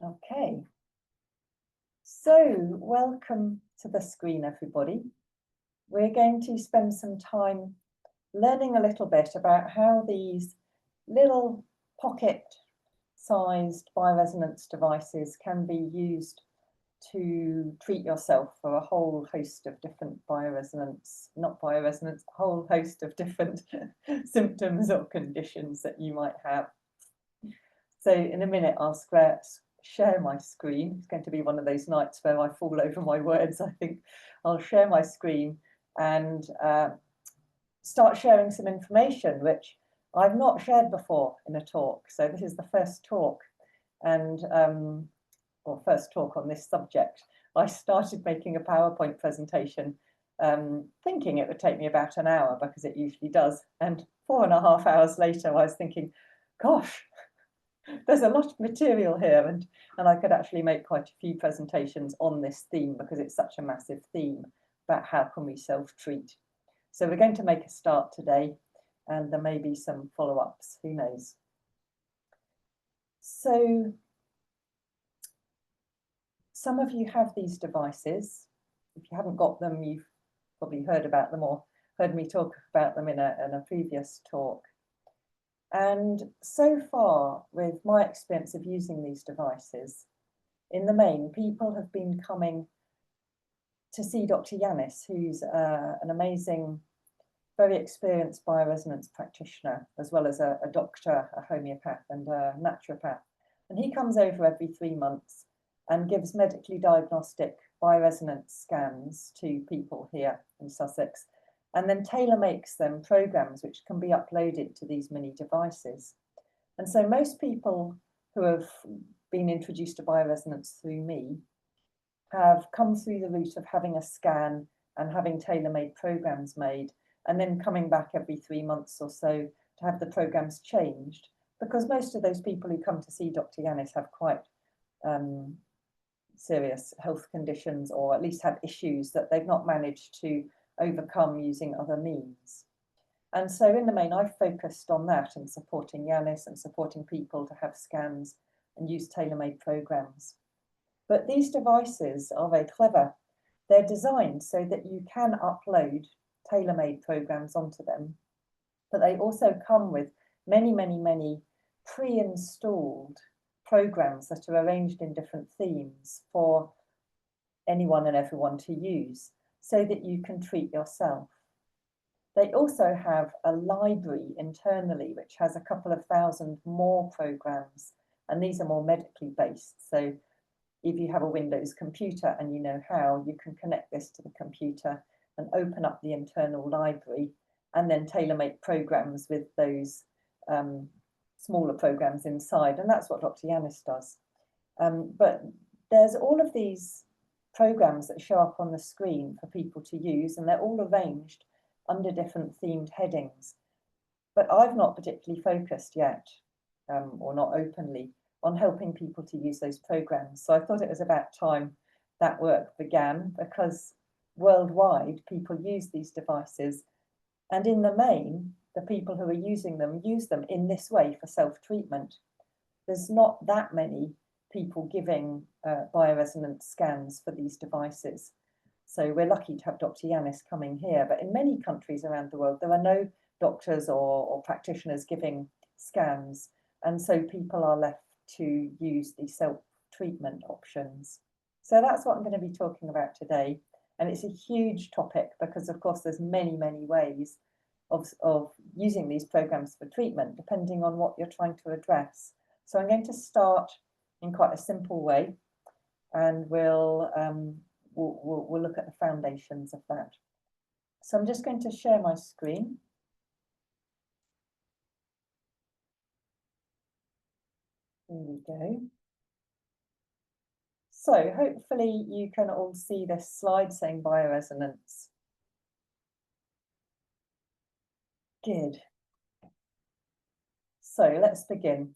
Okay, so welcome to the screen, everybody. We're going to spend some time learning a little bit about how these little pocket-sized bioresonance devices can be used to treat yourself for a whole host of different a whole host of different symptoms or conditions that you might have. So in a minute, I'll share my screen. It's going to be one of those nights where I fall over my words. I think I'll share my screen and start sharing some information which I've not shared before in a talk. So this is the first talk and first talk on this subject. I started making a PowerPoint presentation thinking it would take me about an hour, because it usually does. And 4.5 hours later, I was thinking, gosh, there's a lot of material here, and I could actually make quite a few presentations on this theme, because it's such a massive theme about how can we self-treat. So we're going to make a start today, and there may be some follow-ups, who knows. So some of you have these devices. If you haven't got them, you've probably heard about them or heard me talk about them in a previous talk. And so far, with my experience of using these devices, in the main, people have been coming to see Dr. Elis, who's an amazing, very experienced bioresonance practitioner, as well as a doctor, a homeopath and a naturopath. And he comes over every 3 months and gives medically diagnostic bioresonance scans to people here in Sussex, and then tailor-makes them programs which can be uploaded to these mini devices. And so most people who have been introduced to bioresonance through me have come through the route of having a scan and having tailor-made programs made, and then coming back every 3 months or so to have the programs changed, because most of those people who come to see Dr. Elis have quite serious health conditions, or at least have issues that they've not managed to overcome using other means. And so in the main, I've focused on that and supporting Elis and supporting people to have scans and use tailor-made programs. But these devices are very clever. They're designed so that you can upload tailor-made programs onto them, but they also come with many, many, many pre-installed programs that are arranged in different themes for anyone and everyone to use, so that you can treat yourself. They also have a library internally which has a couple of thousand more programs, and these are more medically based. So if you have a Windows computer and you know how, you can connect this to the computer and open up the internal library and then tailor-make programs with those smaller programs inside, and that's what Dr. Elis does. But there's all of these programs that show up on the screen for people to use, and they're all arranged under different themed headings. But I've not particularly focused yet, or not openly, on helping people to use those programs. So I thought it was about time that work began, because worldwide people use these devices, and in the main, the people who are using them use them in this way for self-treatment. There's not that many people giving bioresonance scans for these devices. So we're lucky to have Dr. Elis coming here, but in many countries around the world, there are no doctors or practitioners giving scans. And so people are left to use the self-treatment options. So that's what I'm going to be talking about today. And it's a huge topic, because of course there's many, many ways of using these programs for treatment, depending on what you're trying to address. So I'm going to start in quite a simple way, and we'll look at the foundations of that. So I'm just going to share my screen. Here we go. So hopefully you can all see this slide saying bioresonance. Good. So let's begin.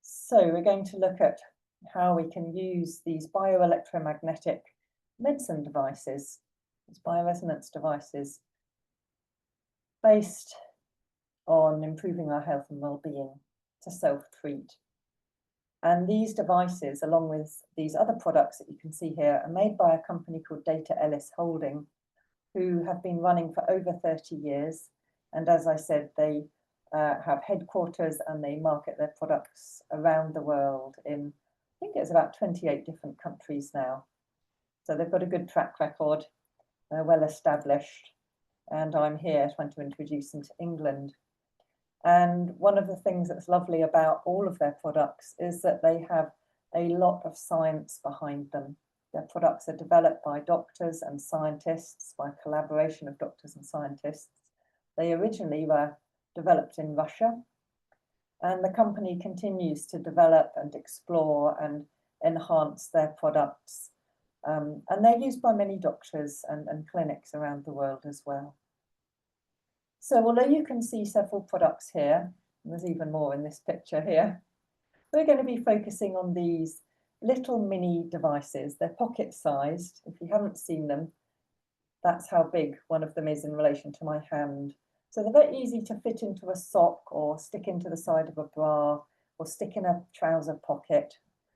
So we're going to look at how we can use these bioelectromagnetic medicine devices, these bioresonance devices, based on improving our health and well-being, to self-treat. And these devices, along with these other products that you can see here, are made by a company called Deta Elis Holding, who have been running for over 30 years. And as I said, they have headquarters and they market their products around the world in, I think it's about 28 different countries now. So they've got a good track record, they're well established, and I'm here trying to introduce them to England. And one of the things that's lovely about all of their products is that they have a lot of science behind them. Their products are developed by doctors and scientists, by collaboration of doctors and scientists. They originally were developed in Russia, and the company continues to develop and explore and enhance their products. And they're used by many doctors and clinics around the world as well. So although you can see several products here, and there's even more in this picture here, we're going to be focusing on these little mini devices. They're pocket-sized. If you haven't seen them, that's how big one of them is in relation to my hand. So they're very easy to fit into a sock or stick into the side of a bra or stick in a trouser pocket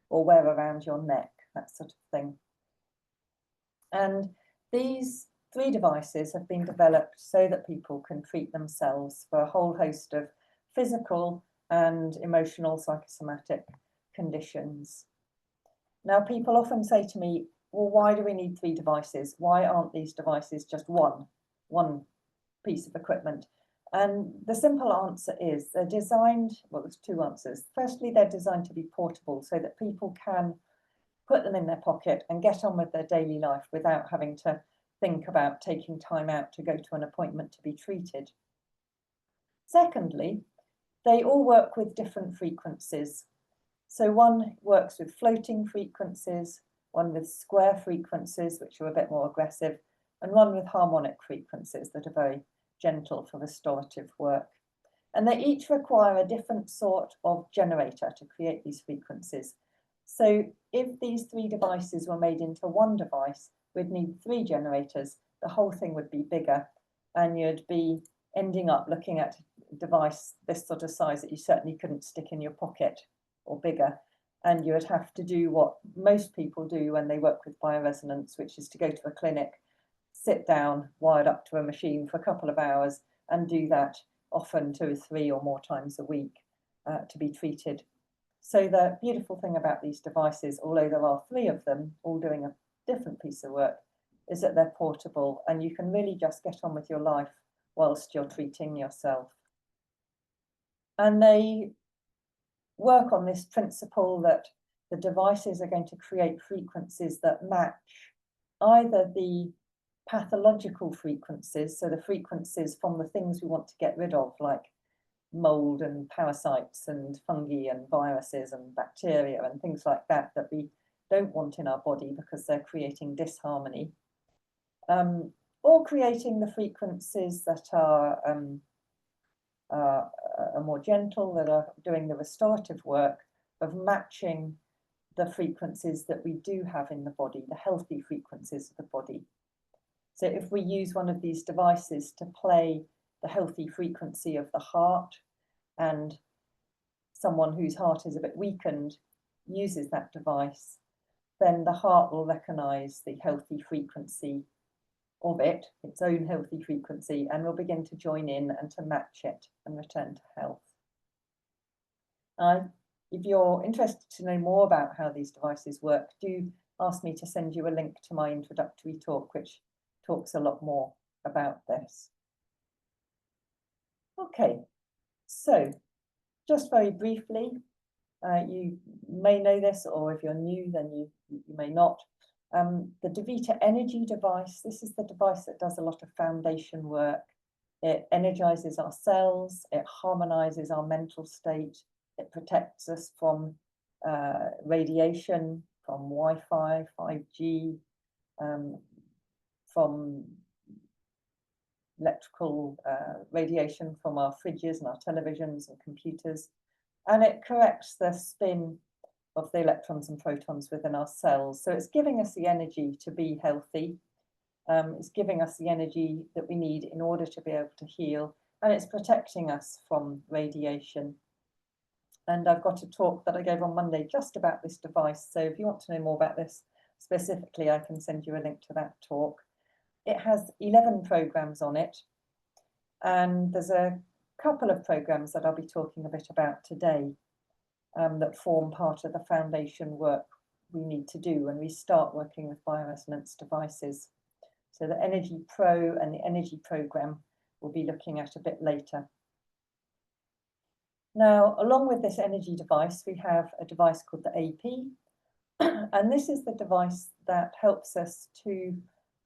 or wear around your neck, that sort of thing. And these 3 devices have been developed so that people can treat themselves for a whole host of physical and emotional psychosomatic conditions. Now, people often say to me, well, why do we need 3 devices? Why aren't these devices just one piece of equipment? And the simple answer is they're designed, well, there's 2 answers. Firstly, they're designed to be portable so that people can put them in their pocket and get on with their daily life without having to think about taking time out to go to an appointment to be treated. Secondly, they all work with different frequencies. So one works with floating frequencies, one with square frequencies, which are a bit more aggressive, and one with harmonic frequencies that are very gentle for restorative work. And they each require a different sort of generator to create these frequencies. So if these 3 devices were made into one device, we'd need 3 generators, the whole thing would be bigger, and you'd be ending up looking at a device this sort of size that you certainly couldn't stick in your pocket or bigger. And you would have to do what most people do when they work with bioresonance, which is to go to a clinic, sit down, wired up to a machine for a couple of hours, and do that often 2 or 3 or more times a week to be treated. So the beautiful thing about these devices, although there are 3 of them all doing a different piece of work, is that they're portable and you can really just get on with your life whilst you're treating yourself. And they work on this principle that the devices are going to create frequencies that match either the pathological frequencies, so the frequencies from the things we want to get rid of, like mold and parasites and fungi and viruses and bacteria and things like that that we don't want in our body because they're creating disharmony, or creating the frequencies that are more gentle, that are doing the restorative work of matching the frequencies that we do have in the body, the healthy frequencies of the body. So if we use one of these devices to play the healthy frequency of the heart, and someone whose heart is a bit weakened uses that device, then the heart will recognize the healthy frequency of it, its own healthy frequency, and will begin to join in and to match it and return to health. If you're interested to know more about how these devices work, do ask me to send you a link to my introductory talk, which talks a lot more about this. Okay, so just very briefly, you may know this, or if you're new, then you may not. The DeVita Energy device, this is the device that does a lot of foundation work. It energizes our cells, it harmonizes our mental state, it protects us from radiation, from Wi-Fi, 5G, from electrical radiation from our fridges and our televisions and computers. And it corrects the spin of the electrons and protons within our cells. So it's giving us the energy to be healthy. It's giving us the energy that we need in order to be able to heal. And it's protecting us from radiation. And I've got a talk that I gave on Monday just about this device. So if you want to know more about this specifically, I can send you a link to that talk. It has 11 programs on it. And there's a couple of programs that I'll be talking a bit about today that form part of the foundation work we need to do when we start working with bioresonance devices. So the Energy Pro and the Energy Program we'll be looking at a bit later. Now, along with this energy device, we have a device called the AP, and this is the device that helps us to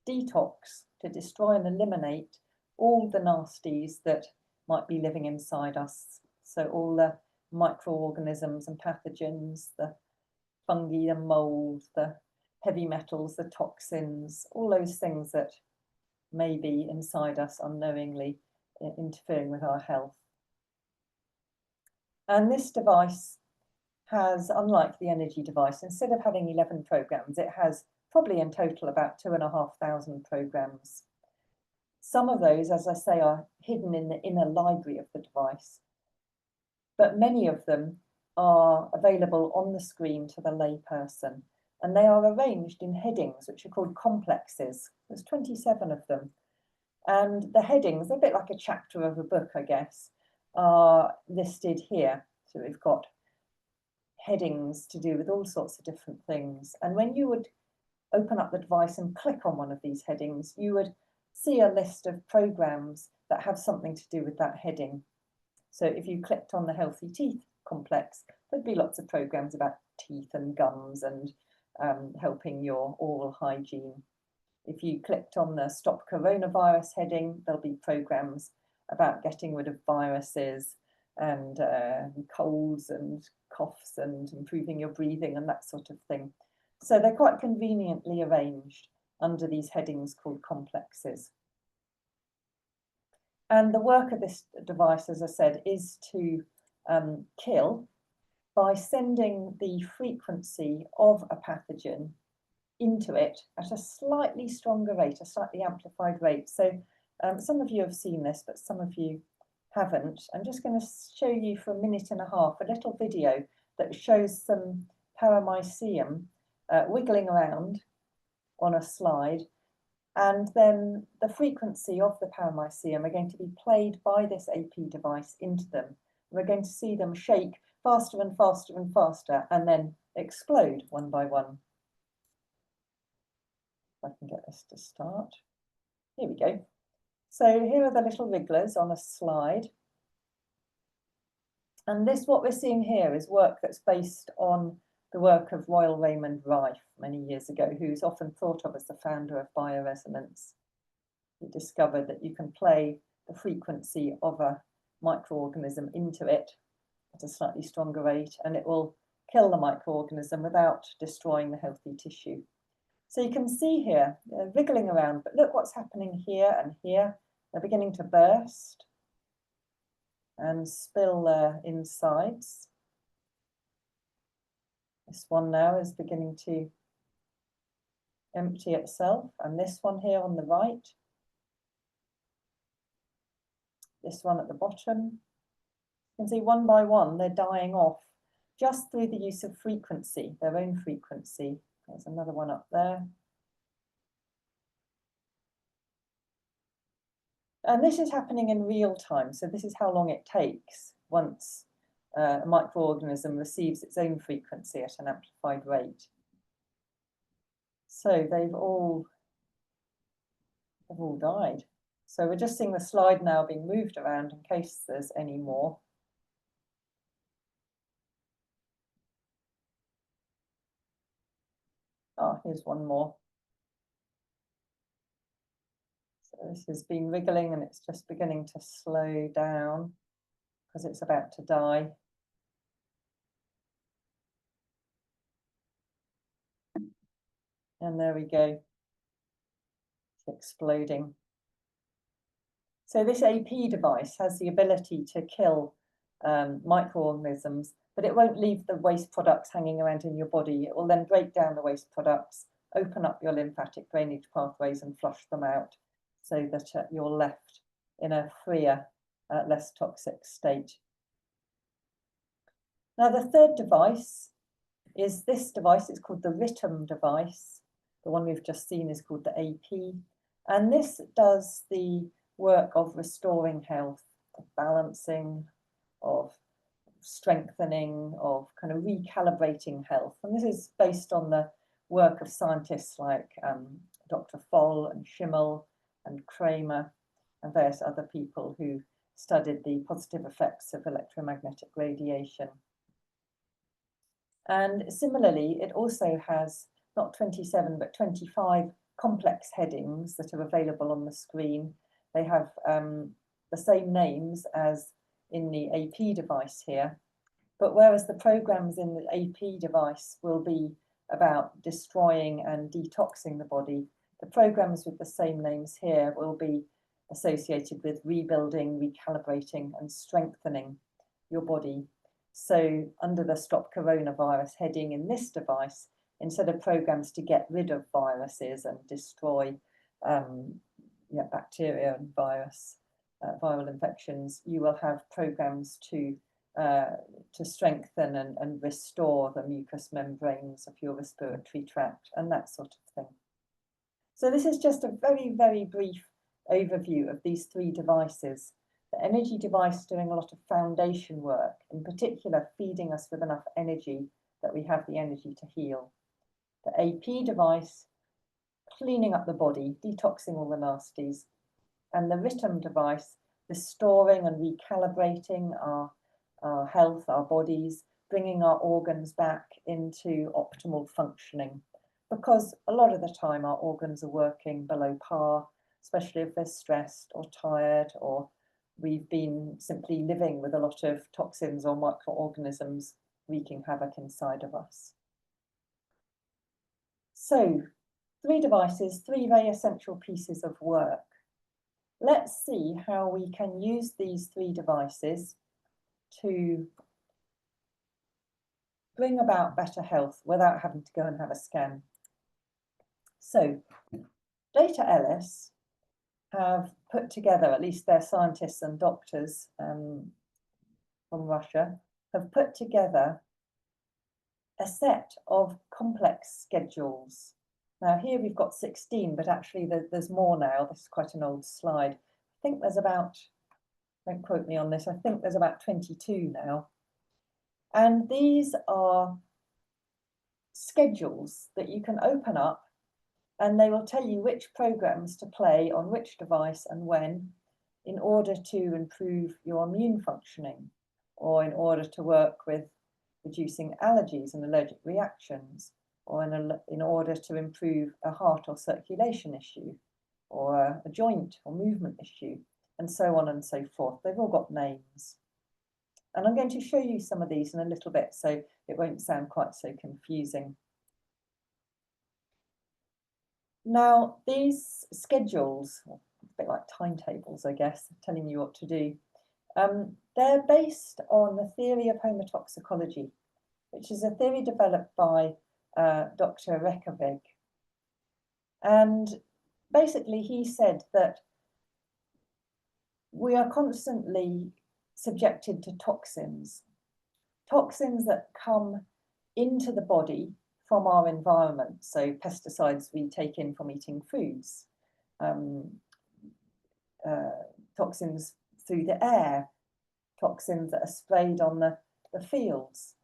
detox, to destroy and eliminate all the nasties that might be living inside us. So all the microorganisms and pathogens, the fungi, the mold, the heavy metals, the toxins, all those things that may be inside us unknowingly interfering with our health. And this device has, unlike the energy device, instead of having 11 programs, it has probably in total about 2,500 programs. Some of those, as I say, are hidden in the inner library of the device, but many of them are available on the screen to the layperson, and they are arranged in headings which are called complexes. There's 27 of them, and the headings, a bit like a chapter of a book, I guess, are listed here. So we've got headings to do with all sorts of different things, and when you would open up the device and click on one of these headings, you would see a list of programs that have something to do with that heading. So if you clicked on the healthy teeth complex, there'd be lots of programs about teeth and gums and helping your oral hygiene. If you clicked on the stop coronavirus heading, there'll be programs about getting rid of viruses and colds and coughs and improving your breathing and that sort of thing. So they're quite conveniently arranged under these headings called complexes. And the work of this device, as I said, is to kill by sending the frequency of a pathogen into it at a slightly stronger rate, a slightly amplified rate. So some of you have seen this, but some of you haven't. I'm just going to show you for a minute and a half a little video that shows some paramycelium wiggling around on a slide, and then the frequency of the paramycelium are going to be played by this AP device into them. We're going to see them shake faster and faster and faster and then explode one by one. If I can get this to start. Here we go. So here are the little wrigglers on a slide. And this, what we're seeing here, is work that's based on the work of Royal Raymond Rife many years ago, who's often thought of as the founder of bioresonance. He discovered that you can play the frequency of a microorganism into it at a slightly stronger rate, and it will kill the microorganism without destroying the healthy tissue. So you can see here, they're wriggling around, but look what's happening here and here. They're beginning to burst and spill their insides. This one now is beginning to empty itself, and this one here on the right, this one at the bottom. You can see one by one they're dying off just through the use of frequency, their own frequency. There's another one up there. And this is happening in real time, so this is how long it takes once a microorganism receives its own frequency at an amplified rate. So they've all died. So we're just seeing the slide now being moved around in case there's any more. Ah, here's one more. So this has been wriggling and it's just beginning to slow down because it's about to die. And there we go. It's exploding. So this AP device has the ability to kill microorganisms, but it won't leave the waste products hanging around in your body. It will then break down the waste products, open up your lymphatic drainage pathways and flush them out so that you're left in a freer, less toxic state. Now, the third device is this device. It's called the RITM device. The one we've just seen is called the AP. And this does the work of restoring health, of balancing, of strengthening, of kind of recalibrating health. And this is based on the work of scientists like Dr. Foll and Schimmel and Kramer and various other people who studied the positive effects of electromagnetic radiation. And similarly, it also has not 27, but 25 complex headings that are available on the screen. They have the same names as in the AP device here, but whereas the programs in the AP device will be about destroying and detoxing the body, the programs with the same names here will be associated with rebuilding, recalibrating, and strengthening your body. So under the Stop Coronavirus heading in this device, instead of programs to get rid of viruses and destroy bacteria and viral infections, you will have programs to strengthen and restore the mucous membranes of your respiratory tract and that sort of thing. So this is just a very, very brief overview of these three devices. The energy device doing a lot of foundation work, in particular feeding us with enough energy that we have the energy to heal. The AP device cleaning up the body, detoxing all the nasties, and the RITM device restoring and recalibrating our health, our bodies, bringing our organs back into optimal functioning, because a lot of the time our organs are working below par, especially if they're stressed or tired, or we've been simply living with a lot of toxins or microorganisms wreaking havoc inside of us. So, three devices, three very essential pieces of work. Let's see how we can use these three devices to bring about better health without having to go and have a scan. So, Deta Elis have put together, at least their scientists and doctors from Russia, have put together a set of complex schedules. Now here we've got 16, but actually there's more now. This is quite an old slide. I think there's about, don't quote me on this, I think there's about 22 now. And these are schedules that you can open up, and they will tell you which programs to play on which device and when, in order to improve your immune functioning, or in order to work with reducing allergies and allergic reactions, or in order to improve a heart or circulation issue, or a joint or movement issue, and so on and so forth. They've all got names. And I'm going to show you some of these in a little bit, so it won't sound quite so confusing. Now, these schedules, a bit like timetables, I guess, telling you what to do, they're based on the theory of homotoxicology, which is a theory developed by Dr. Reykjavik. And basically, he said that we are constantly subjected to toxins that come into the body from our environment, so pesticides we take in from eating foods, toxins through the air, toxins that are sprayed on the fields,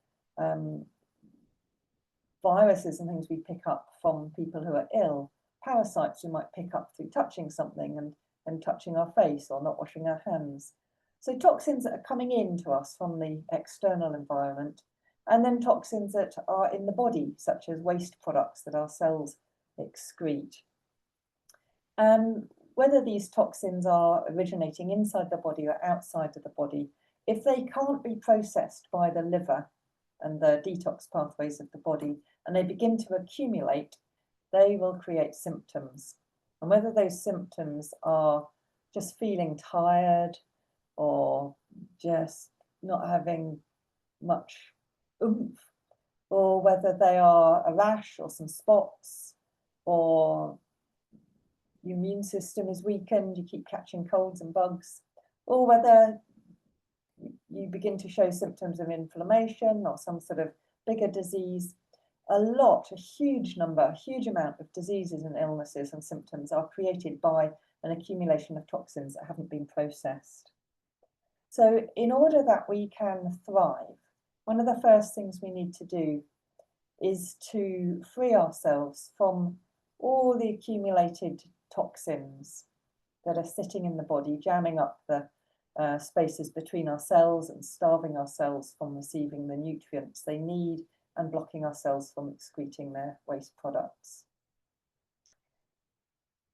viruses and things we pick up from people who are ill, parasites we might pick up through touching something and touching our face or not washing our hands. So toxins that are coming in to us from the external environment, and then toxins that are in the body, such as waste products that our cells excrete. And whether these toxins are originating inside the body or outside of the body, if they can't be processed by the liver and the detox pathways of the body, and they begin to accumulate, they will create symptoms. And whether those symptoms are just feeling tired or just not having much oomph, or whether they are a rash or some spots, or your immune system is weakened, you keep catching colds and bugs, or whether you begin to show symptoms of inflammation or some sort of bigger disease, a huge amount of diseases and illnesses and symptoms are created by an accumulation of toxins that haven't been processed. So in order that we can thrive, one of the first things we need to do is to free ourselves from all the accumulated toxins that are sitting in the body, jamming up the spaces between our cells and starving our cells from receiving the nutrients they need and blocking our cells from excreting their waste products.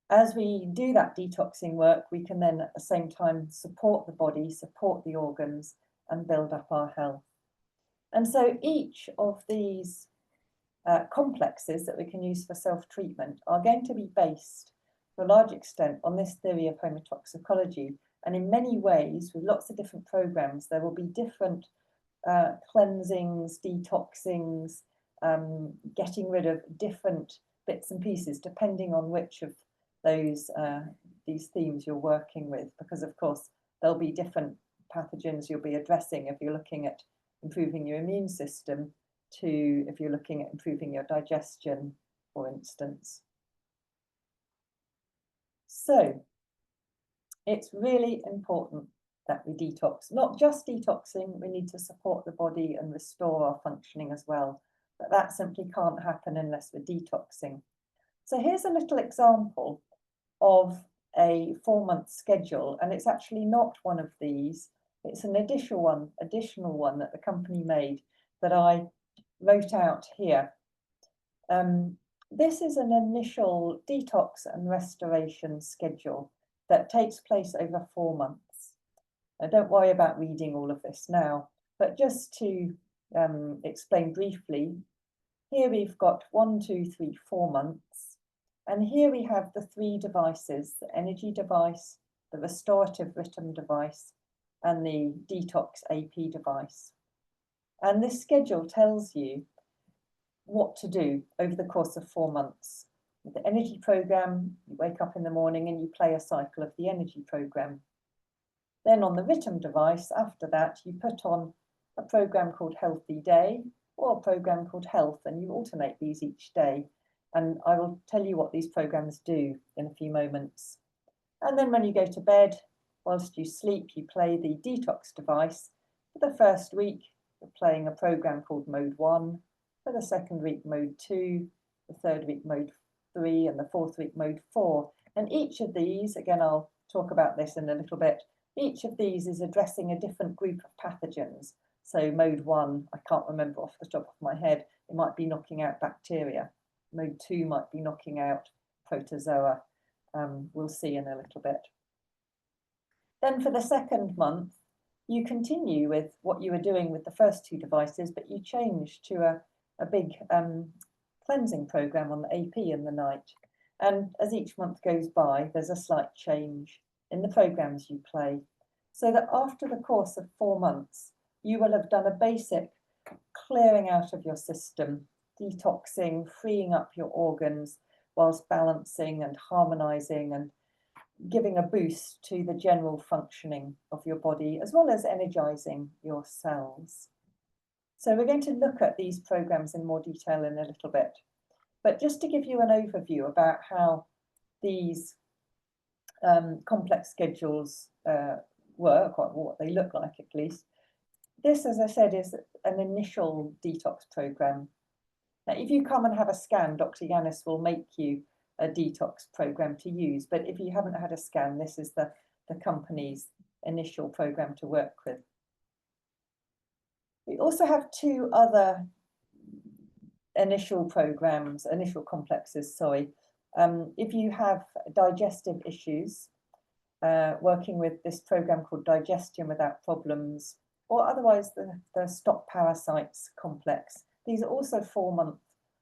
As we do that detoxing work, we can then at the same time support the body, support the organs, and build up our health. And so each of these complexes that we can use for self-treatment are going to be based to a large extent on this theory of homotoxicology. And in many ways, with lots of different programs, there will be different cleansings, detoxings, getting rid of different bits and pieces, depending on which of those these themes you're working with, because of course there'll be different pathogens you'll be addressing if you're looking at improving your immune system to if you're looking at improving your digestion, for instance. So it's really important that we detox. Not just detoxing, we need to support the body and restore our functioning as well. But that simply can't happen unless we're detoxing. So here's a little example of a 4-month schedule, and it's actually not one of these. It's an additional one that the company made that I wrote out here. This is an initial detox and restoration schedule that takes place over 4 months. Now, don't worry about reading all of this now, but just to explain briefly, here we've got 1, 2, 3, 4 months. And here we have the 3 devices, the energy device, the restorative RITM device, and the detox AP device. And this schedule tells you what to do over the course of 4 months. With the energy program, you wake up in the morning and you play a cycle of the energy program. Then on the RITM device, after that, you put on a program called Healthy Day or a program called Health, and you alternate these each day. And I will tell you what these programs do in a few moments. And then when you go to bed, whilst you sleep, you play the detox device. For the first week, you're playing a program called Mode 1. For the second week, Mode 2. The third week, Mode 3. And the fourth week, Mode 4. And each of these, again, I'll talk about this in a little bit, each of these is addressing a different group of pathogens. So Mode 1, I can't remember off the top of my head, it might be knocking out bacteria. Mode 2 might be knocking out protozoa. We'll see in a little bit. Then for the second month, you continue with what you were doing with the first 2 devices, but you change to a big cleansing program on the AP in the night. And as each month goes by, there's a slight change in the programs you play, so that after the course of 4 months, you will have done a basic clearing out of your system, detoxing, freeing up your organs, whilst balancing and harmonizing and giving a boost to the general functioning of your body, as well as energizing your cells. So we're going to look at these programs in more detail in a little bit. But just to give you an overview about how these complex schedules work, or what they look like at least. This, as I said, is an initial detox program. Now, if you come and have a scan, Dr. Yanis will make you a detox program to use. But if you haven't had a scan, this is the company's initial program to work with. We also have 2 other initial programs, initial complexes, sorry. If you have digestive issues, working with this program called Digestion Without Problems, or otherwise the Stop Parasites complex. These are also 4-month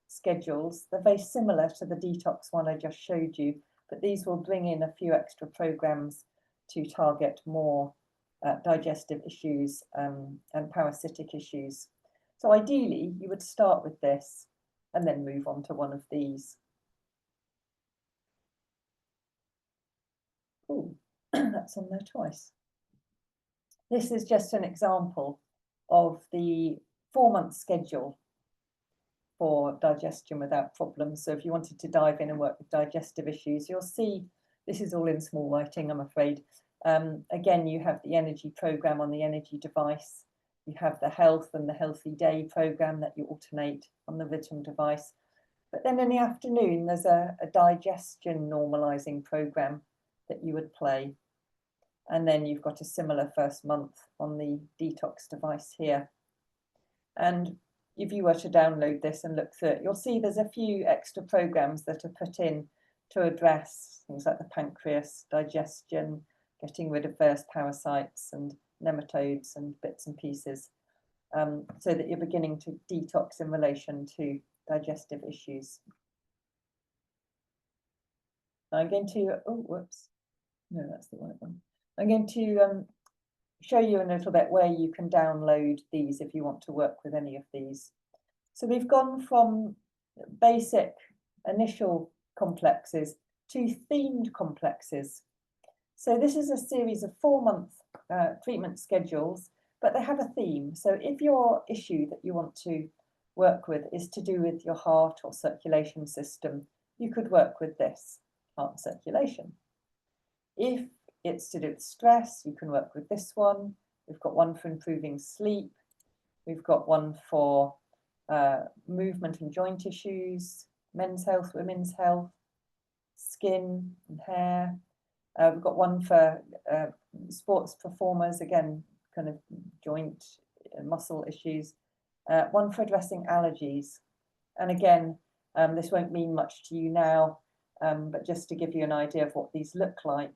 schedules. They're very similar to the detox one I just showed you, but these will bring in a few extra programs to target more digestive issues and parasitic issues. So ideally, you would start with this and then move on to one of these. Oh, that's on there twice. This is just an example of the 4-month schedule for digestion without problems. So if you wanted to dive in and work with digestive issues, you'll see this is all in small writing, I'm afraid. Again, you have the energy program on the energy device. You have the health and the healthy day program that you alternate on the RITM device. But then in the afternoon, there's a digestion normalizing program that you would play. And then you've got a similar first month on the detox device here. And if you were to download this and look through it, you'll see there's a few extra programs that are put in to address things like the pancreas, digestion, getting rid of various parasites and nematodes and bits and pieces, so that you're beginning to detox in relation to digestive issues. I'm going to, oh, whoops, no, that's the right one. I'm going to show you in a little bit where you can download these if you want to work with any of these. So we've gone from basic initial complexes to themed complexes. So this is a series of 4-month treatment schedules, but they have a theme. So if your issue that you want to work with is to do with your heart or circulation system, you could work with this, heart and circulation. If it's to do with stress, you can work with this one. We've got one for improving sleep. We've got one for movement and joint issues, men's health, women's health, skin and hair. We've got one for sports performers, again, kind of joint muscle issues. One for addressing allergies. And again, this won't mean much to you now, but just to give you an idea of what these look like.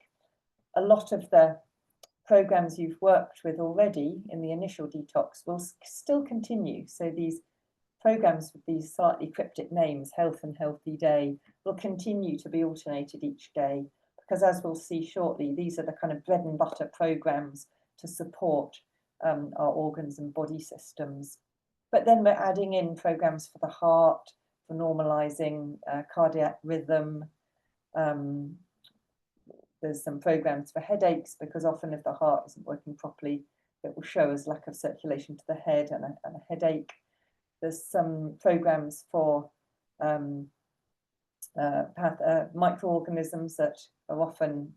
A lot of the programs you've worked with already in the initial detox will still continue. So these programs with these slightly cryptic names, Health and Healthy Day, will continue to be alternated each day, because as we'll see shortly, these are the kind of bread and butter programs to support our organs and body systems. But then we're adding in programs for the heart, for normalizing cardiac rhythm. There's some programs for headaches, because often if the heart isn't working properly, it will show as lack of circulation to the head and a headache. There's some programs for microorganisms that are often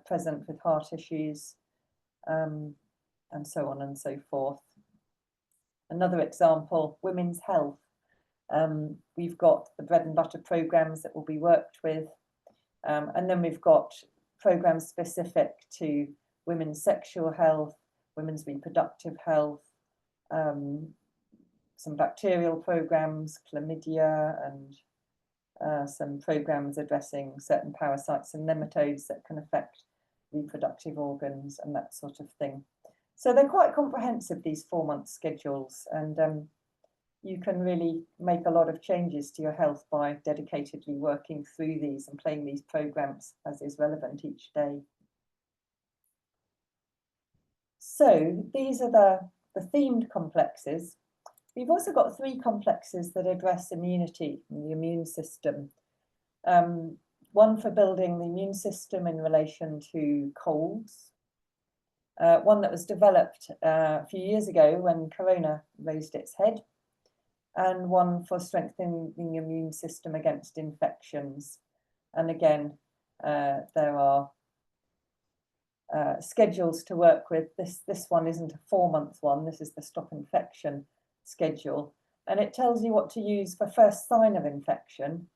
present with heart issues, and so on and so forth. Another example, women's health. We've got the bread and butter programs that will be worked with, and then we've got programs specific to women's sexual health, women's reproductive health, some bacterial programs, chlamydia, and some programs addressing certain parasites and nematodes that can affect reproductive organs and that sort of thing. So they're quite comprehensive, these 4-month schedules, and you can really make a lot of changes to your health by dedicatedly working through these and playing these programs as is relevant each day. So these are the themed complexes. We've also got 3 complexes that address immunity and the immune system. One for building the immune system in relation to colds. One that was developed a few years ago when Corona raised its head. And one for strengthening the immune system against infections. And again, there are schedules to work with. This one isn't a 4-month one. This is the stop infection schedule. And it tells you what to use for first sign of infection.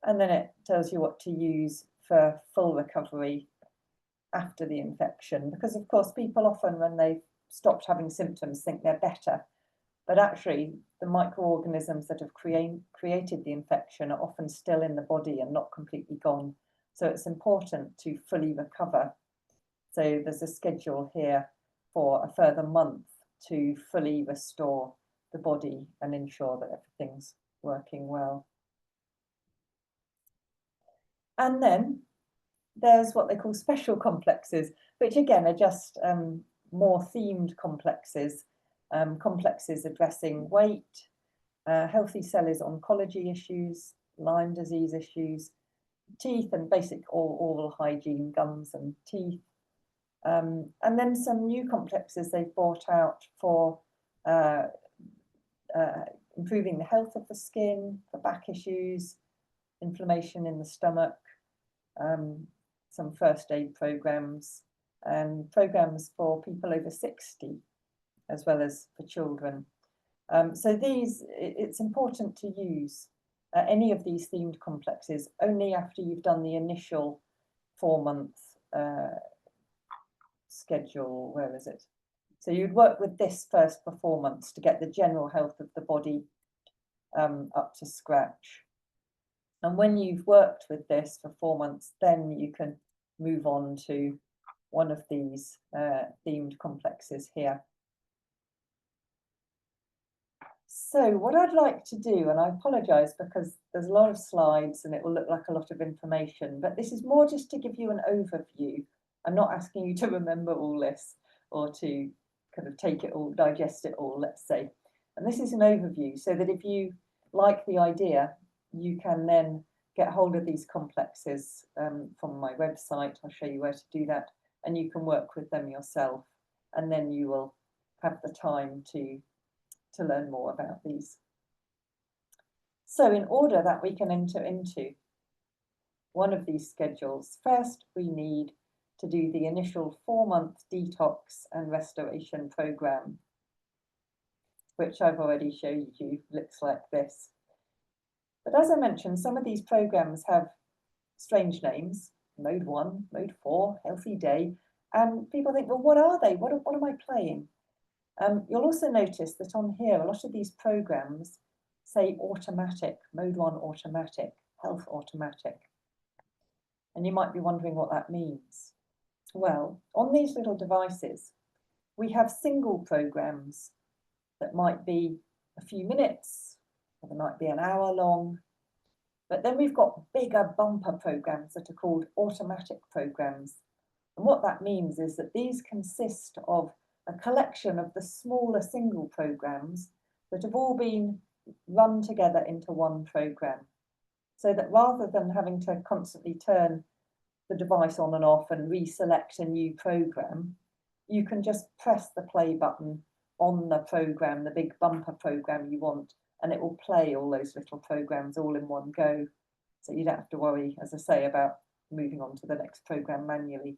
And then it tells you what to use for full recovery after the infection. Because of course, people often, when they've stopped having symptoms, think they're better. But actually, the microorganisms that have created the infection are often still in the body and not completely gone. So it's important to fully recover. So there's a schedule here for a further month to fully restore the body and ensure that everything's working well. And then there's what they call special complexes, which again are just more themed complexes. Complexes addressing weight, healthy cells oncology issues, Lyme disease issues, teeth and basic oral hygiene, gums and teeth, And then some new complexes they've brought out for improving the health of the skin, for back issues, inflammation in the stomach, some first aid programs, and programs for people over 60, as well as for children. So it's important to use any of these themed complexes only after you've done the initial 4-month schedule. Where is it? So you'd work with this first for 4 months to get the general health of the body up to scratch. And when you've worked with this for 4 months, then you can move on to one of these themed complexes here. So what I'd like to do, and I apologise because there's a lot of slides and it will look like a lot of information, but this is more just to give you an overview. I'm not asking you to remember all this or to kind of take it all, digest it all, let's say. And this is an overview so that if you like the idea, you can then get hold of these complexes from my website. I'll show you where to do that, and you can work with them yourself, and then you will have the time to learn more about these. So in order that we can enter into one of these schedules, first we need to do the initial 4-month detox and restoration program, which I've already showed you, looks like this. But as I mentioned, some of these programs have strange names: mode 1, mode 4, healthy day, and people think, well, what are they? What am I playing? You'll also notice that on here, a lot of these programs say automatic, mode 1 automatic, health automatic. And you might be wondering what that means. Well, on these little devices, we have single programs that might be a few minutes, or they might be an hour long. But then we've got bigger bumper programs that are called automatic programs. And what that means is that these consist of a collection of the smaller single programs that have all been run together into one program. So that rather than having to constantly turn the device on and off and reselect a new program, you can just press the play button on the program, the big bumper program you want, and it will play all those little programs all in one go. So you don't have to worry, as I say, about moving on to the next program manually.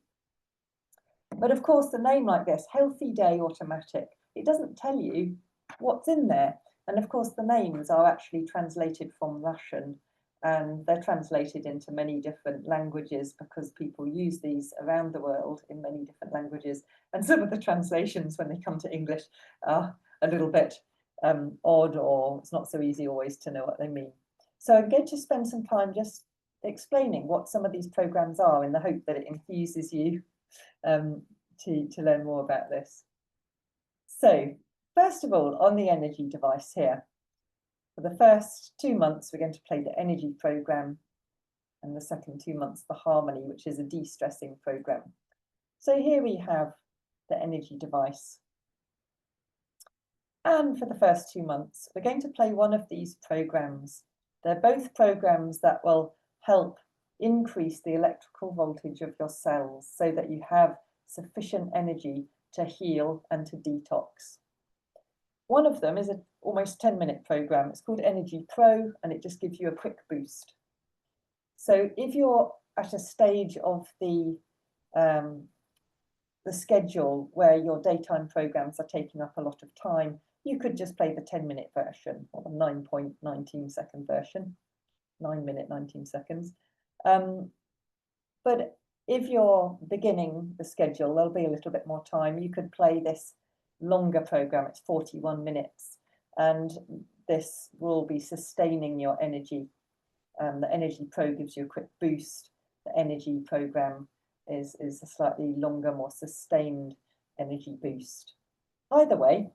But of course, the name like this, Healthy Day Automatic, it doesn't tell you what's in there. And of course, the names are actually translated from Russian, and they're translated into many different languages because people use these around the world in many different languages. And some of the translations, when they come to English, are a little bit odd, or it's not so easy always to know what they mean. So I'm going to spend some time just explaining what some of these programs are in the hope that it enthuses you to learn more about this. So first of all, on the energy device here, for the first 2 months, we're going to play the energy program, and the second 2 months, the harmony, which is a de-stressing program. So here we have the energy device. And for the first 2 months, we're going to play one of these programs. They're both programs that will help increase the electrical voltage of your cells so that you have sufficient energy to heal and to detox. One of them is an almost 10-minute program. It's called Energy Pro, and it just gives you a quick boost. So if you're at a stage of the schedule where your daytime programs are taking up a lot of time, you could just play the 10-minute version or the 9.19 second version, 9 minute 19 seconds. But if you're beginning the schedule, there'll be a little bit more time. You could play this longer program. It's 41 minutes, and this will be sustaining your energy. The Energy Pro gives you a quick boost. The energy program is a slightly longer, more sustained energy boost. Either way,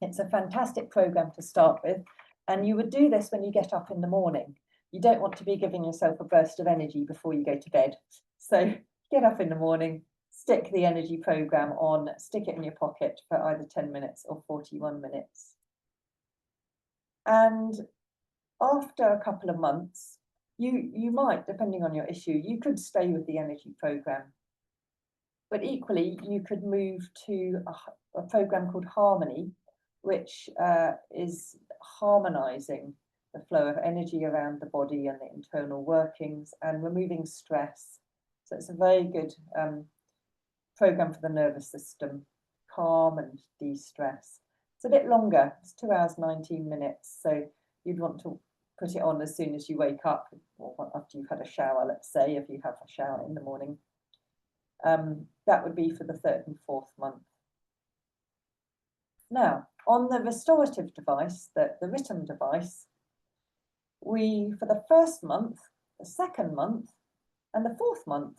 it's a fantastic program to start with, and you would do this when you get up in the morning. You don't want to be giving yourself a burst of energy before you go to bed. So get up in the morning, stick the energy program on, stick it in your pocket for either 10 minutes or 41 minutes. And after a couple of months, you might, depending on your issue, you could stay with the energy program. But equally, you could move to a program called Harmony, which is harmonizing the flow of energy around the body and the internal workings and removing stress. So it's a very good program for the nervous system, calm and de-stress. It's a bit longer, it's 2 hours, 19 minutes. So you'd want to put it on as soon as you wake up or after you've had a shower, let's say, if you have a shower in the morning. That would be for the 3rd and 4th month. Now, on the restorative device, the RITM device, we, for the 1st month, the 2nd month, and the 4th month,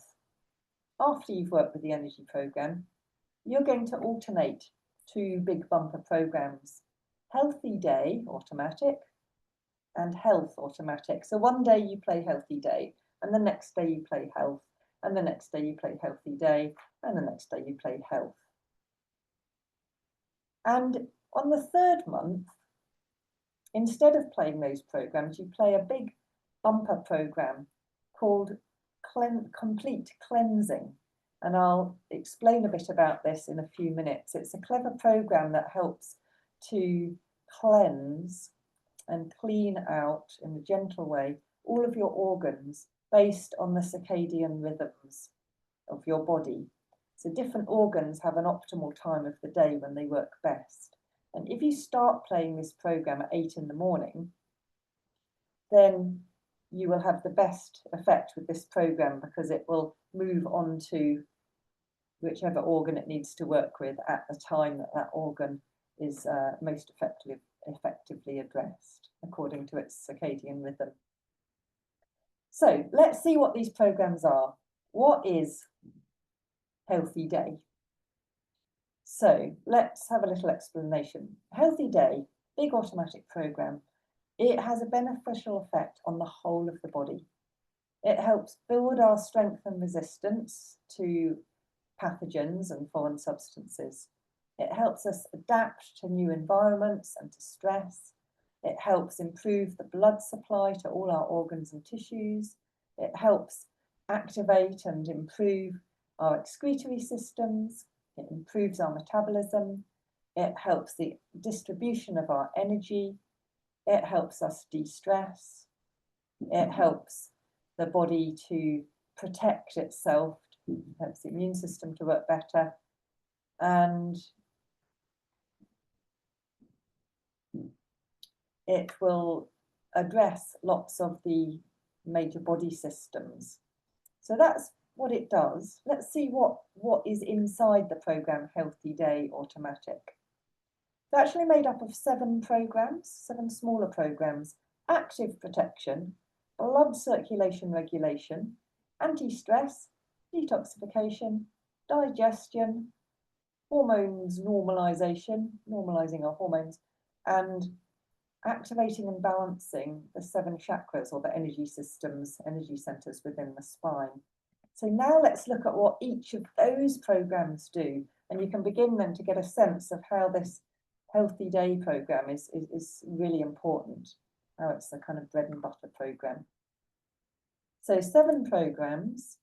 after you've worked with the energy program, you're going to alternate 2 big bumper programs, Healthy Day automatic and Health automatic. So one day you play Healthy Day, and the next day you play Health, and the next day you play Healthy Day, and the next day you play Health. And on the 3rd month, instead of playing those programs, you play a big bumper program called Complete Cleansing. And I'll explain a bit about this in a few minutes. It's a clever program that helps to cleanse and clean out in a gentle way all of your organs based on the circadian rhythms of your body. So different organs have an optimal time of the day when they work best. And if you start playing this program at 8 in the morning, then you will have the best effect with this program because it will move on to whichever organ it needs to work with at the time that that organ is most effectively addressed according to its circadian rhythm. So let's see what these programs are. What is Healthy Day? So let's have a little explanation. Healthy Day, big automatic program. It has a beneficial effect on the whole of the body. It helps build our strength and resistance to pathogens and foreign substances. It helps us adapt to new environments and to stress. It helps improve the blood supply to all our organs and tissues. It helps activate and improve our excretory systems. It improves our metabolism. It helps the distribution of our energy. It helps us de-stress. It helps the body to protect itself. It helps the immune system to work better. And it will address lots of the major body systems. So that's what it does. Let's see what is inside the program Healthy Day Automatic. It's actually made up of 7 programs, 7 smaller programs: active protection, blood circulation regulation, anti-stress, detoxification, digestion, hormones normalization, normalizing our hormones, and activating and balancing the 7 chakras or the energy systems, energy centers within the spine. So now let's look at what each of those programs do, and you can begin then to get a sense of how this Healthy Day program is really important, how it's the kind of bread and butter program. So 7 programs.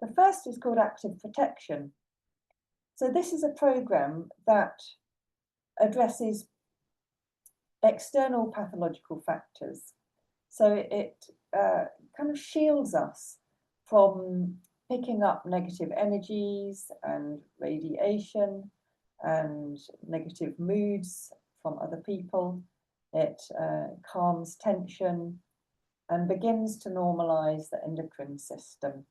The first is called Active Protection. So this is a program that addresses external pathological factors. So it kind of shields us from picking up negative energies and radiation and negative moods from other people. It calms tension and begins to normalize the endocrine system.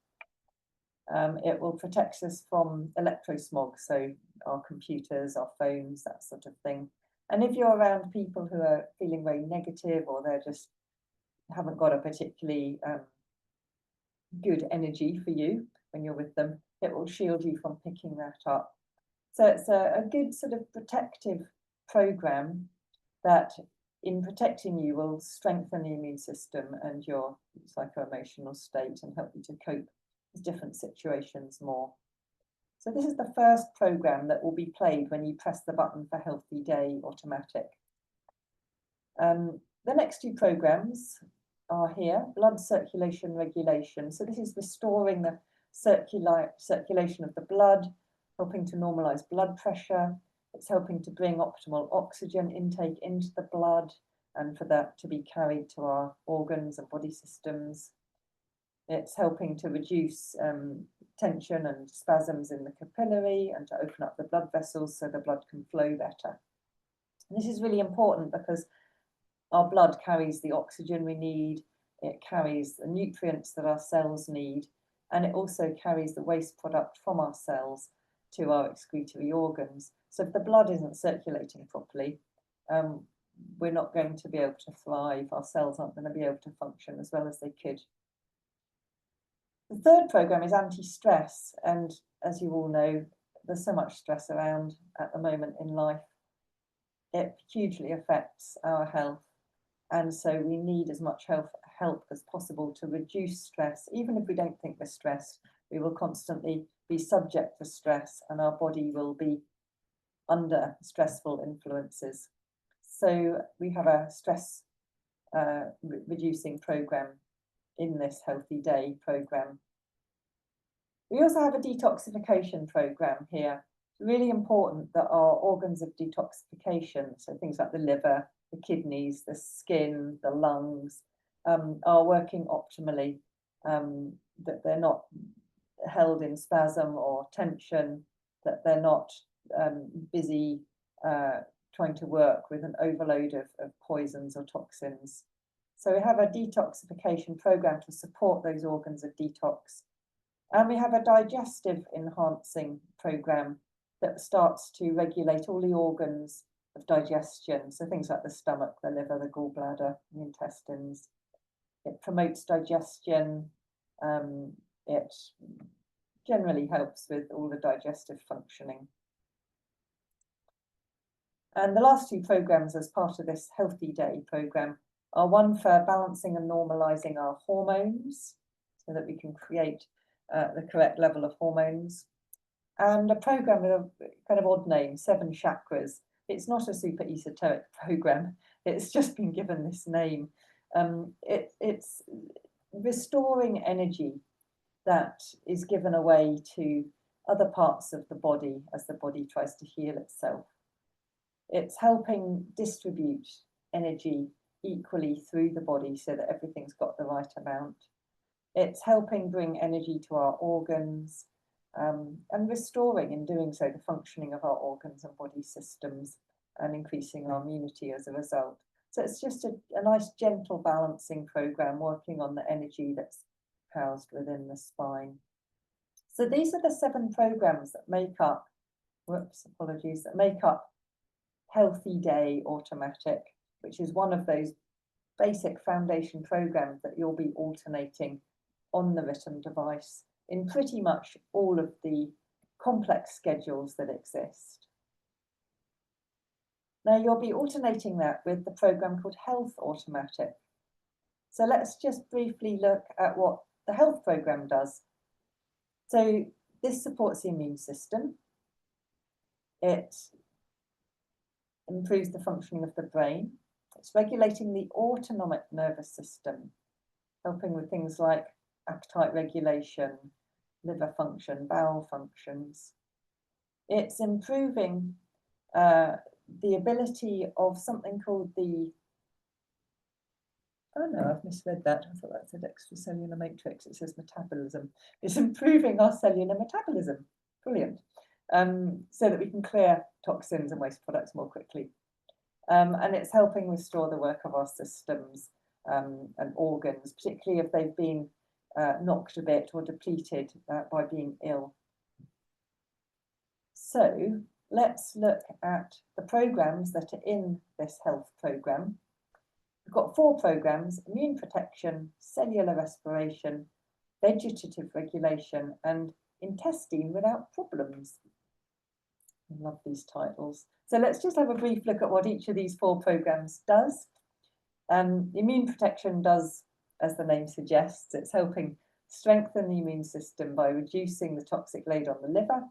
It will protect us from electrosmog, so our computers, our phones, that sort of thing. And if you're around people who are feeling very negative or they're just haven't got a particularly good energy for you when you're with them, it will shield you from picking that up. So it's a good sort of protective program that in protecting you will strengthen the immune system and your psycho-emotional state and help you to cope with different situations more. So this is the first program that will be played when you press the button for Healthy Day Automatic. The next 2 programs are here, blood circulation regulation. So this is restoring circulation of the blood, helping to normalise blood pressure. It's helping to bring optimal oxygen intake into the blood and for that to be carried to our organs and body systems. It's helping to reduce tension and spasms in the capillary and to open up the blood vessels so the blood can flow better. And this is really important because our blood carries the oxygen we need, it carries the nutrients that our cells need, and it also carries the waste product from our cells to our excretory organs. So if the blood isn't circulating properly, we're not going to be able to thrive. Our cells aren't going to be able to function as well as they could. The third programme is anti-stress, and as you all know, there's so much stress around at the moment in life. It hugely affects our health, and so we need as much help as possible to reduce stress. Even if we don't think we're stressed, we will constantly be subject to stress and our body will be under stressful influences. So we have a stress reducing programme in this Healthy Day programme. We also have a detoxification programme here. It's really important that our organs of detoxification, so things like the liver, the kidneys, the skin, the lungs, are working optimally, that they're not held in spasm or tension, that they're not busy trying to work with an overload of poisons or toxins. So we have a detoxification programme to support those organs of detox. And we have a digestive enhancing programme that starts to regulate all the organs of digestion. So things like the stomach, the liver, the gallbladder, the intestines. It promotes digestion. It generally helps with all the digestive functioning. And the last two programmes as part of this Healthy Day programme are one for balancing and normalising our hormones so that we can create the correct level of hormones, and a programme with a kind of odd name, 7 chakras. It's not a super esoteric programme, it's just been given this name. It's restoring energy that is given away to other parts of the body as the body tries to heal itself. It's helping distribute energy equally through the body so that everything's got the right amount. It's helping bring energy to our organs and restoring, in doing so, the functioning of our organs and body systems and increasing our immunity as a result. So it's just a nice gentle balancing programme working on the energy that's housed within the spine. So these are the 7 programmes that make up, that make up Healthy Day Automatic, which is one of those basic foundation programmes that you'll be alternating on the RITM device in pretty much all of the complex schedules that exist. Now you'll be alternating that with the programme called Health Automatic. So let's just briefly look at what the health programme does. So this supports the immune system. It improves the functioning of the brain. It's regulating the autonomic nervous system, helping with things like appetite regulation, liver function, bowel functions. It's improving the ability of something called the, oh no, I've misread that. I thought that said extracellular matrix. It says metabolism. It's improving our cellular metabolism. Brilliant. So that we can clear toxins and waste products more quickly. And it's helping restore the work of our systems and organs, particularly if they've been knocked a bit or depleted by being ill. So let's look at the programmes that are in this health programme. We've got 4 programmes: immune protection, cellular respiration, vegetative regulation, and intestine without problems. I love these titles. So let's just have a brief look at what each of these 4 programmes does. Immune protection does, as the name suggests, it's helping strengthen the immune system by reducing the toxic load on the liver,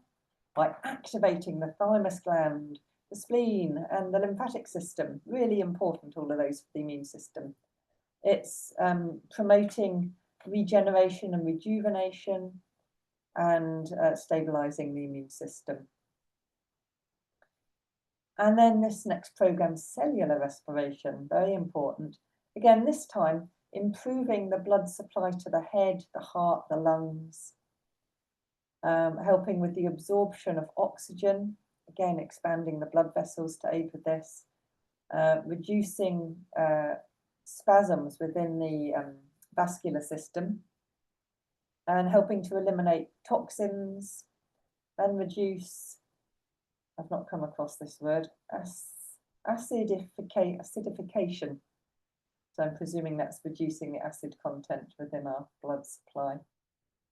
by activating the thymus gland, the spleen, and the lymphatic system. Really important, all of those for the immune system. It's promoting regeneration and rejuvenation. and stabilising the immune system. And then this next program, cellular respiration, very important. Again, this time, improving the blood supply to the head, the heart, the lungs, helping with the absorption of oxygen, again, expanding the blood vessels to aid with this, reducing spasms within the vascular system, and helping to eliminate toxins and reduce, I've not come across this word, acidification. So I'm presuming that's reducing the acid content within our blood supply.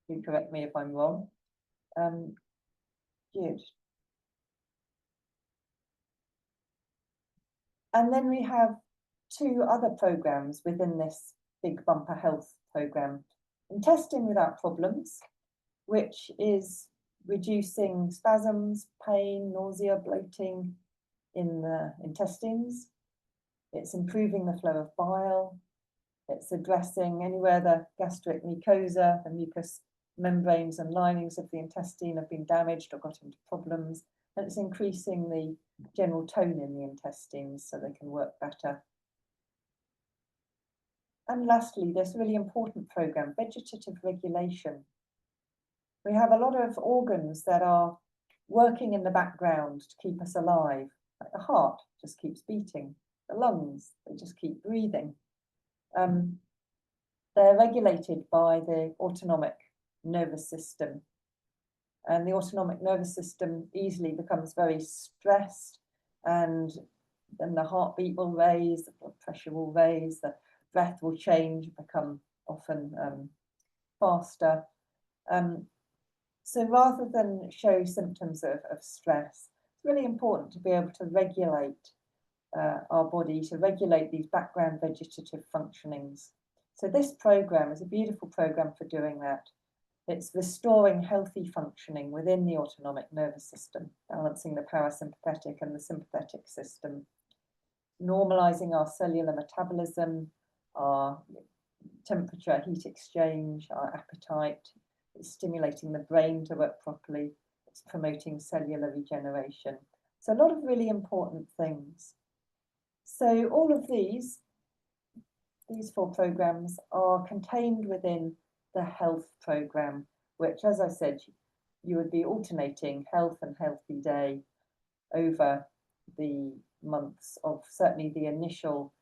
You correct me if I'm wrong. Good. And then we have 2 other programs within this big bumper health program. Intestine Without Problems, which is reducing spasms, pain, nausea, bloating in the intestines. It's improving the flow of bile. It's addressing anywhere the gastric mucosa, the mucous membranes and linings of the intestine have been damaged or got into problems. And it's increasing the general tone in the intestines so they can work better. And lastly, this really important program, vegetative regulation. We have a lot of organs that are working in the background to keep us alive. Like the heart just keeps beating, the lungs, they just keep breathing. They're regulated by the autonomic nervous system. And the autonomic nervous system easily becomes very stressed, and then the heartbeat will raise, the blood pressure will raise, the breath will change, become often faster. So rather than show symptoms of stress, it's really important to be able to regulate our body, to regulate these background vegetative functionings. So this program is a beautiful program for doing that. It's restoring healthy functioning within the autonomic nervous system, balancing the parasympathetic and the sympathetic system, normalizing our cellular metabolism, our temperature, heat exchange, our appetite. It's stimulating the brain to work properly. It's promoting cellular regeneration. So a lot of really important things. So all of these 4 programs are contained within the health program, which, as I said, you would be alternating health and healthy day over the months of certainly the initial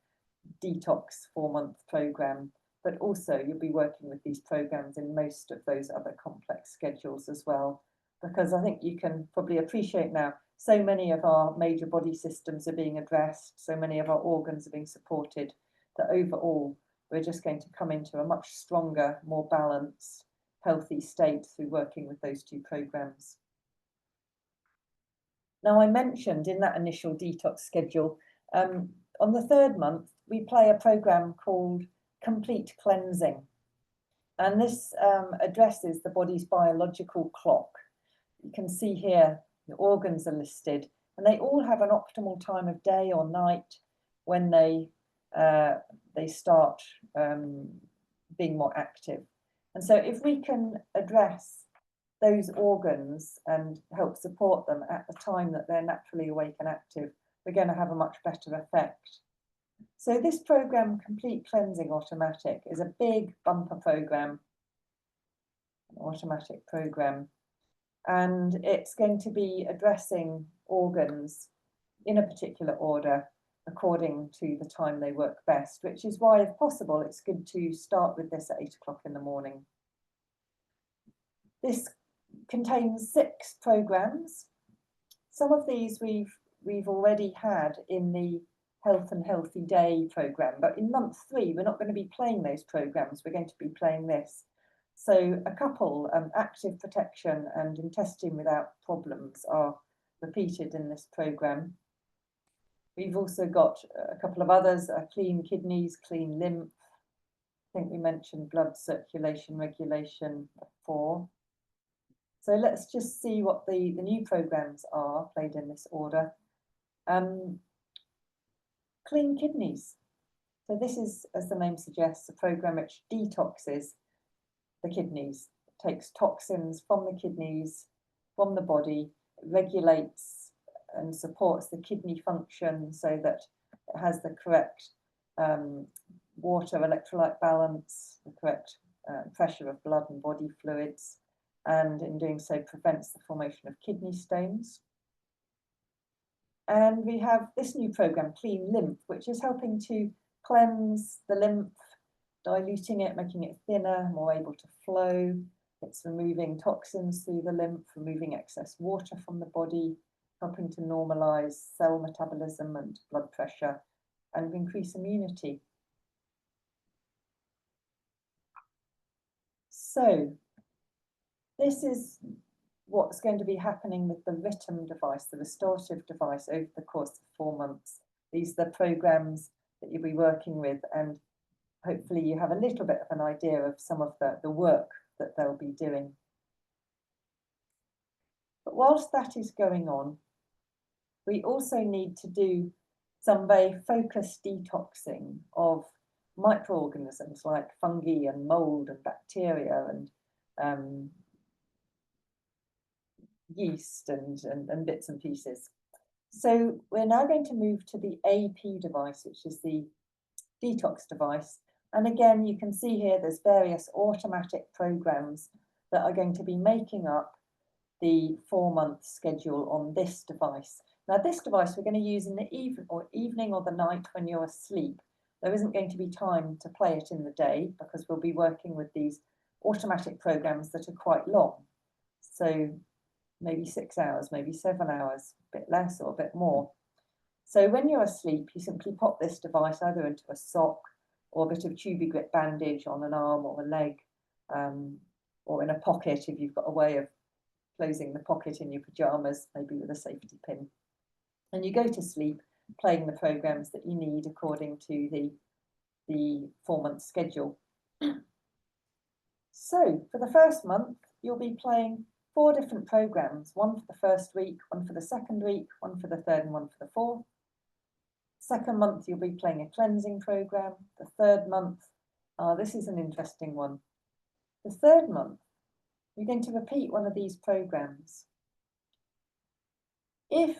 detox 4-month program, but also you'll be working with these programs in most of those other complex schedules as well, because I think you can probably appreciate now so many of our major body systems are being addressed, so many of our organs are being supported, that overall we're just going to come into a much stronger, more balanced, healthy state through working with those 2 programs. Now, I mentioned in that initial detox schedule, on the 3rd month, we play a program called Complete Cleansing. And this addresses the body's biological clock. You can see here the organs are listed, and they all have an optimal time of day or night when they start being more active. And so if we can address those organs and help support them at the time that they're naturally awake and active, we're going to have a much better effect. So this program, Complete Cleansing Automatic, is a big bumper program, an automatic program, and it's going to be addressing organs in a particular order according to the time they work best, which is why, if possible, it's good to start with this at 8 o'clock in the morning. This contains 6 programs. Some of these we've already had in the Health and Healthy Day program, but in month 3 we're not going to be playing those programs, we're going to be playing this. So a couple, Active Protection and Intestine Without Problems, are repeated in this program. We've also got a couple of others, Clean Kidneys, Clean Lymph. I think we mentioned blood circulation regulation before. So let's just see what the new programs are, played in this order. Clean Kidneys. So this is, as the name suggests, a program which detoxes the kidneys. takes toxins from the kidneys, from the body, regulates and supports the kidney function so that it has the correct water electrolyte balance, the correct pressure of blood and body fluids, and in doing so prevents the formation of kidney stones. And we have this new program, Clean Lymph, which is helping to cleanse the lymph, diluting it, making it thinner, more able to flow. It's removing toxins through the lymph, removing excess water from the body, helping to normalize cell metabolism and blood pressure, and increase immunity. So this is what's going to be happening with the RITM device, the restorative device, over the course of 4 months. These are the programs that you'll be working with, and hopefully you have a little bit of an idea of some of the work that they'll be doing. But whilst that is going on, we also need to do some very focused detoxing of microorganisms like fungi and mold and bacteria and yeast and bits and pieces. So we're now going to move to the AP device, which is the detox device. And again, you can see here there's various automatic programs that are going to be making up the 4-month schedule on this device. Now, this device we're going to use in the evening or the night when you're asleep. There isn't going to be time to play it in the day because we'll be working with these automatic programs that are quite long. So maybe 6 hours, maybe 7 hours, a bit less or a bit more. So when you're asleep, you simply pop this device either into a sock or a bit of tubey grip bandage on an arm or a leg, or in a pocket if you've got a way of closing the pocket in your pajamas, maybe with a safety pin. And you go to sleep playing the programs that you need according to the 4-month schedule. So for the first month, you'll be playing 4 different programs, one for the first week, one for the second week, one for the third and one for the fourth. Second month, you'll be playing a cleansing program. The third month, this is an interesting one. The third month, you're going to repeat one of these programs. If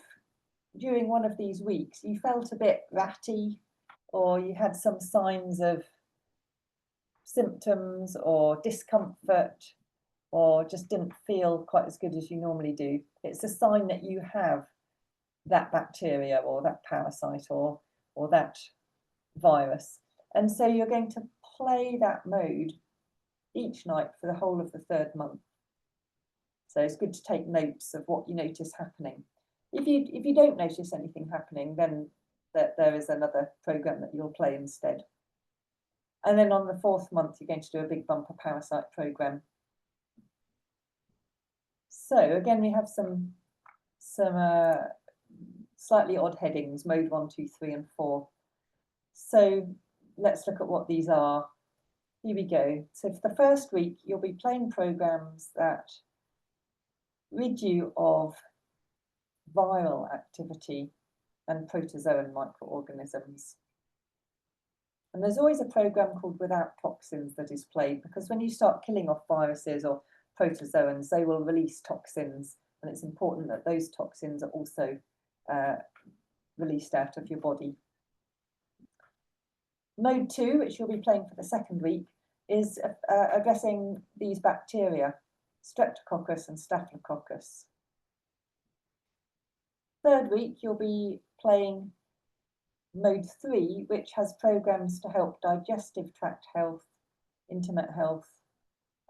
during one of these weeks you felt a bit ratty or you had some signs of symptoms or discomfort or just didn't feel quite as good as you normally do, it's a sign that you have that bacteria or that parasite or that virus. And so you're going to play that mode each night for the whole of the third month. So it's good to take notes of what you notice happening. If you don't notice anything happening, then there is another program that you'll play instead. And then on the 4th month, you're going to do a big bumper parasite program. So again, we have some slightly odd headings, mode 1, 2, 3, and 4. So let's look at what these are. Here we go. So for the first week, you'll be playing programs that rid you of viral activity and protozoan microorganisms. And there's always a program called Without Toxins that is played, because when you start killing off viruses or protozoans, they will release toxins, and it's important that those toxins are also released out of your body. Mode 2, which you'll be playing for the second week, is addressing these bacteria, Streptococcus and Staphylococcus. Third week, you'll be playing mode 3, which has programs to help digestive tract health, intimate health,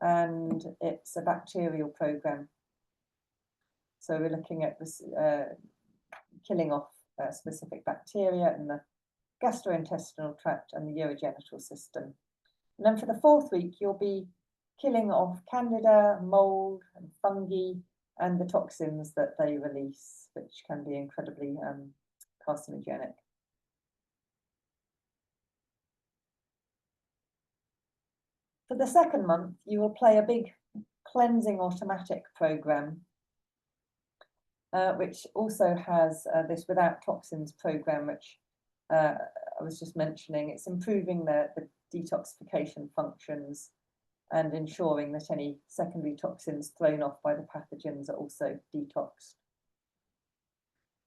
and it's a bacterial program. So we're looking at this killing off specific bacteria in the gastrointestinal tract and the urogenital system. And then for the 4th week, you'll be killing off candida, mold, and fungi, and the toxins that they release, which can be incredibly carcinogenic. For the second month, you will play a big cleansing automatic program, which also has this Without Toxins program, which I was just mentioning. It's improving the detoxification functions and ensuring that any secondary toxins thrown off by the pathogens are also detoxed.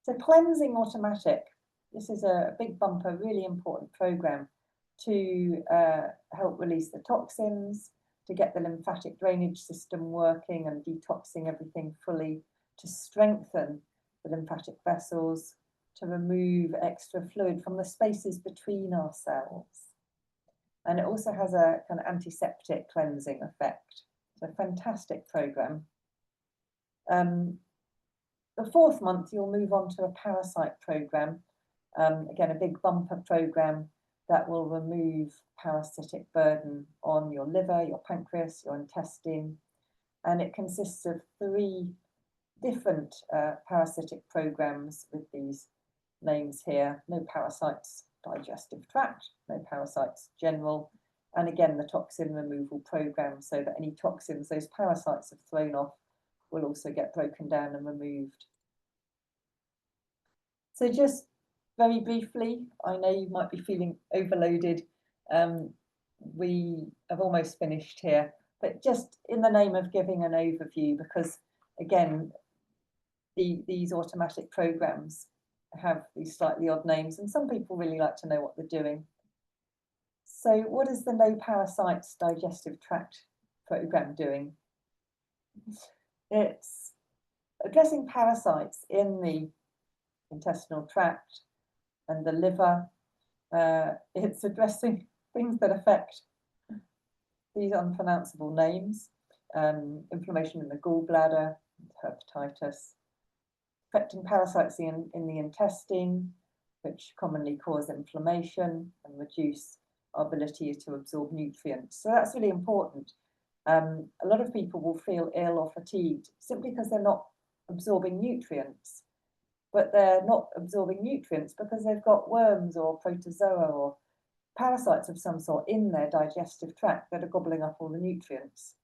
So cleansing automatic, this is a big bumper, really important program to help release the toxins, to get the lymphatic drainage system working and detoxing everything fully, to strengthen the lymphatic vessels, to remove extra fluid from the spaces between our cells. And it also has a kind of antiseptic cleansing effect. It's a fantastic program. The 4th month, you'll move on to a parasite program. Again, a big bumper program that will remove parasitic burden on your liver, your pancreas, your intestine. And it consists of 3 different parasitic programs with these names here. No parasites, digestive tract, no parasites, general. And again, the toxin removal program, so that any toxins those parasites have thrown off will also get broken down and removed. So just very briefly, I know you might be feeling overloaded. We have almost finished here, but just in the name of giving an overview, because again, these automatic programs have these slightly odd names, and some people really like to know what they're doing. So what is the No Parasites Digestive Tract program doing? It's addressing parasites in the intestinal tract and the liver. It's addressing things that affect these unpronounceable names, inflammation in the gallbladder, hepatitis, affecting parasites in the intestine, which commonly cause inflammation and reduce our ability to absorb nutrients. So that's really important. A lot of people will feel ill or fatigued simply because they're not absorbing nutrients, but they're not absorbing nutrients because they've got worms or protozoa or parasites of some sort in their digestive tract that are gobbling up all the nutrients.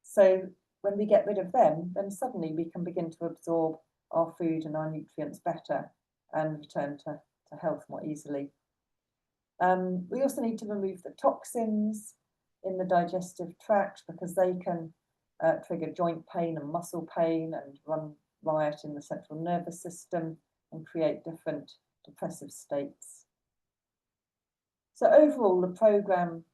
So when we get rid of them, then suddenly we can begin to absorb our food and our nutrients better and return to health more easily. We also need to remove the toxins in the digestive tract because they can trigger joint pain and muscle pain and run riot in the central nervous system and create different depressive states. So overall, the program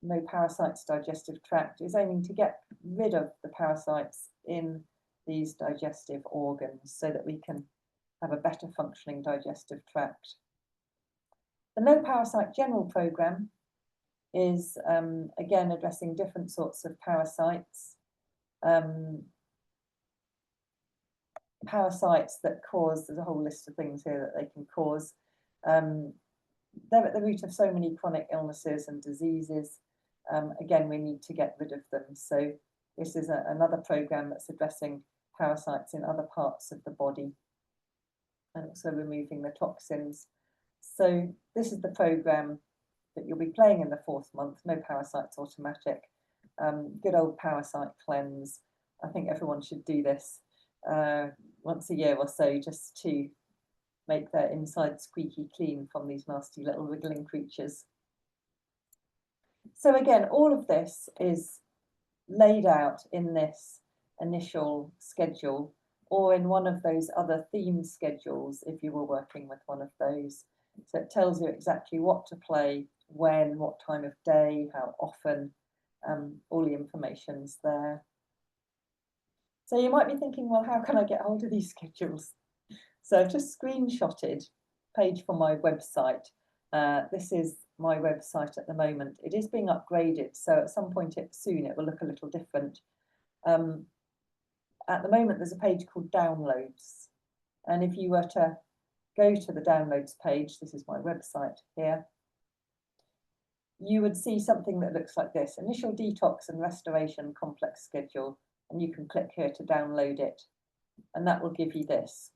No Parasites Digestive Tract is aiming to get rid of the parasites in these digestive organs so that we can have a better functioning digestive tract. The No Parasite General program is again addressing different sorts of parasites. Parasites that cause, there's a whole list of things here that they can cause. They're at the root of so many chronic illnesses and diseases. Again, we need to get rid of them. So this is another program that's addressing parasites in other parts of the body and also removing the toxins. So this is the program that you'll be playing in the 4th month, No Parasites Automatic. Good old parasite cleanse. I think everyone should do this once a year or so, just to make their inside squeaky clean from these nasty little wriggling creatures. So again, all of this is laid out in this initial schedule or in one of those other theme schedules if you were working with one of those. So it tells you exactly what to play, when, what time of day, how often, all the information's there. So you might be thinking, well, how can I get hold of these schedules? So I've just screenshotted a page from my website. This is my website at the moment. It is being upgraded, so at some point soon it will look a little different. At the moment, there's a page called Downloads. And if you were to go to the Downloads page, this is my website here, you would see something that looks like this: Initial Detox and Restoration Complex Schedule. And you can click here to download it, and that will give you this.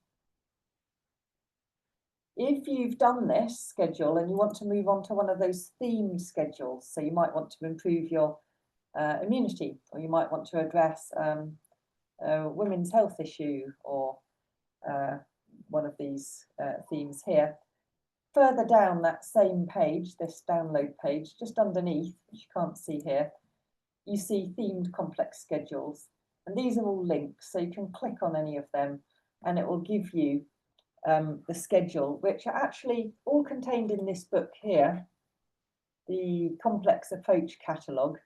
If you've done this schedule and you want to move on to one of those themed schedules, so you might want to improve your immunity, or you might want to address a women's health issue, or one of these themes here, further down that same page, this download page, just underneath, which you can't see here, you see themed complex schedules. And these are all links, so you can click on any of them and it will give you the schedule, which are actually all contained in this book here, the Complex Approach Catalogue.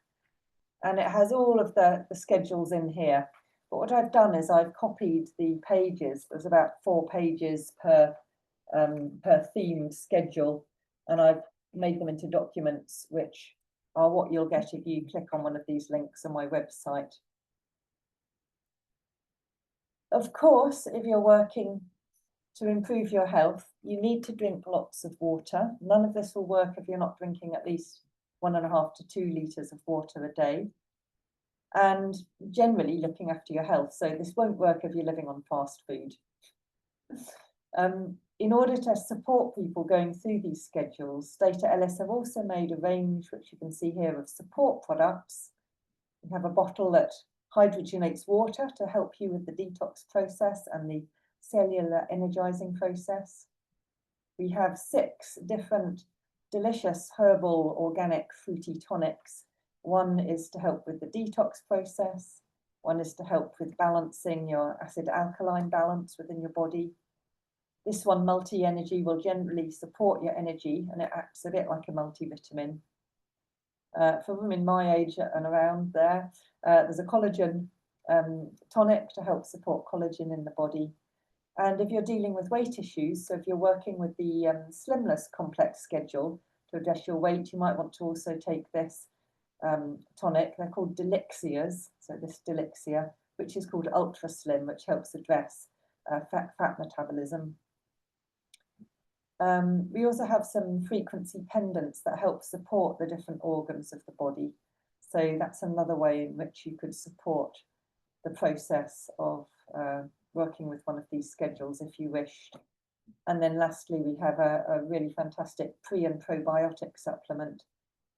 And it has all of the schedules in here. But what I've done is I've copied the pages. There's about 4 pages per themed schedule, and I've made them into documents, which are what you'll get if you click on one of these links on my website. Of course, if you're working to improve your health, you need to drink lots of water. None of this will work if you're not drinking at least 1.5 to 2 litres of water a day. And generally looking after your health. So this won't work if you're living on fast food. In order to support people going through these schedules, Deta Elis have also made a range, which you can see here, of support products. We have a bottle that hydrogenates water to help you with the detox process and the cellular energizing process. We have 6 different delicious herbal, organic, fruity tonics. One is to help with the detox process. One is to help with balancing your acid-alkaline balance within your body. This one, multi-energy, will generally support your energy, and it acts a bit like a multivitamin. For women my age and around there, there's a collagen tonic to help support collagen in the body. And if you're dealing with weight issues, so if you're working with the Slimless complex schedule to address your weight, you might want to also take this tonic. They're called Delixias, so this Delixia, which is called Ultra Slim, which helps address fat metabolism. We also have some frequency pendants that help support the different organs of the body. So that's another way in which you could support the process of working with one of these schedules if you wished. And then lastly, we have a really fantastic pre and probiotic supplement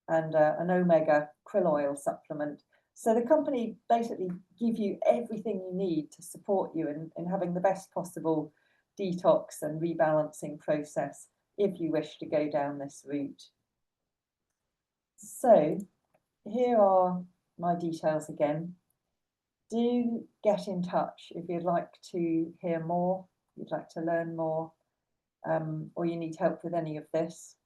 and an omega krill oil supplement. So the company basically give you everything you need to support you in having the best possible detox and rebalancing process if you wish to go down this route. So here are my details again. Do get in touch if you'd like to hear more, you'd like to learn more, or you need help with any of this.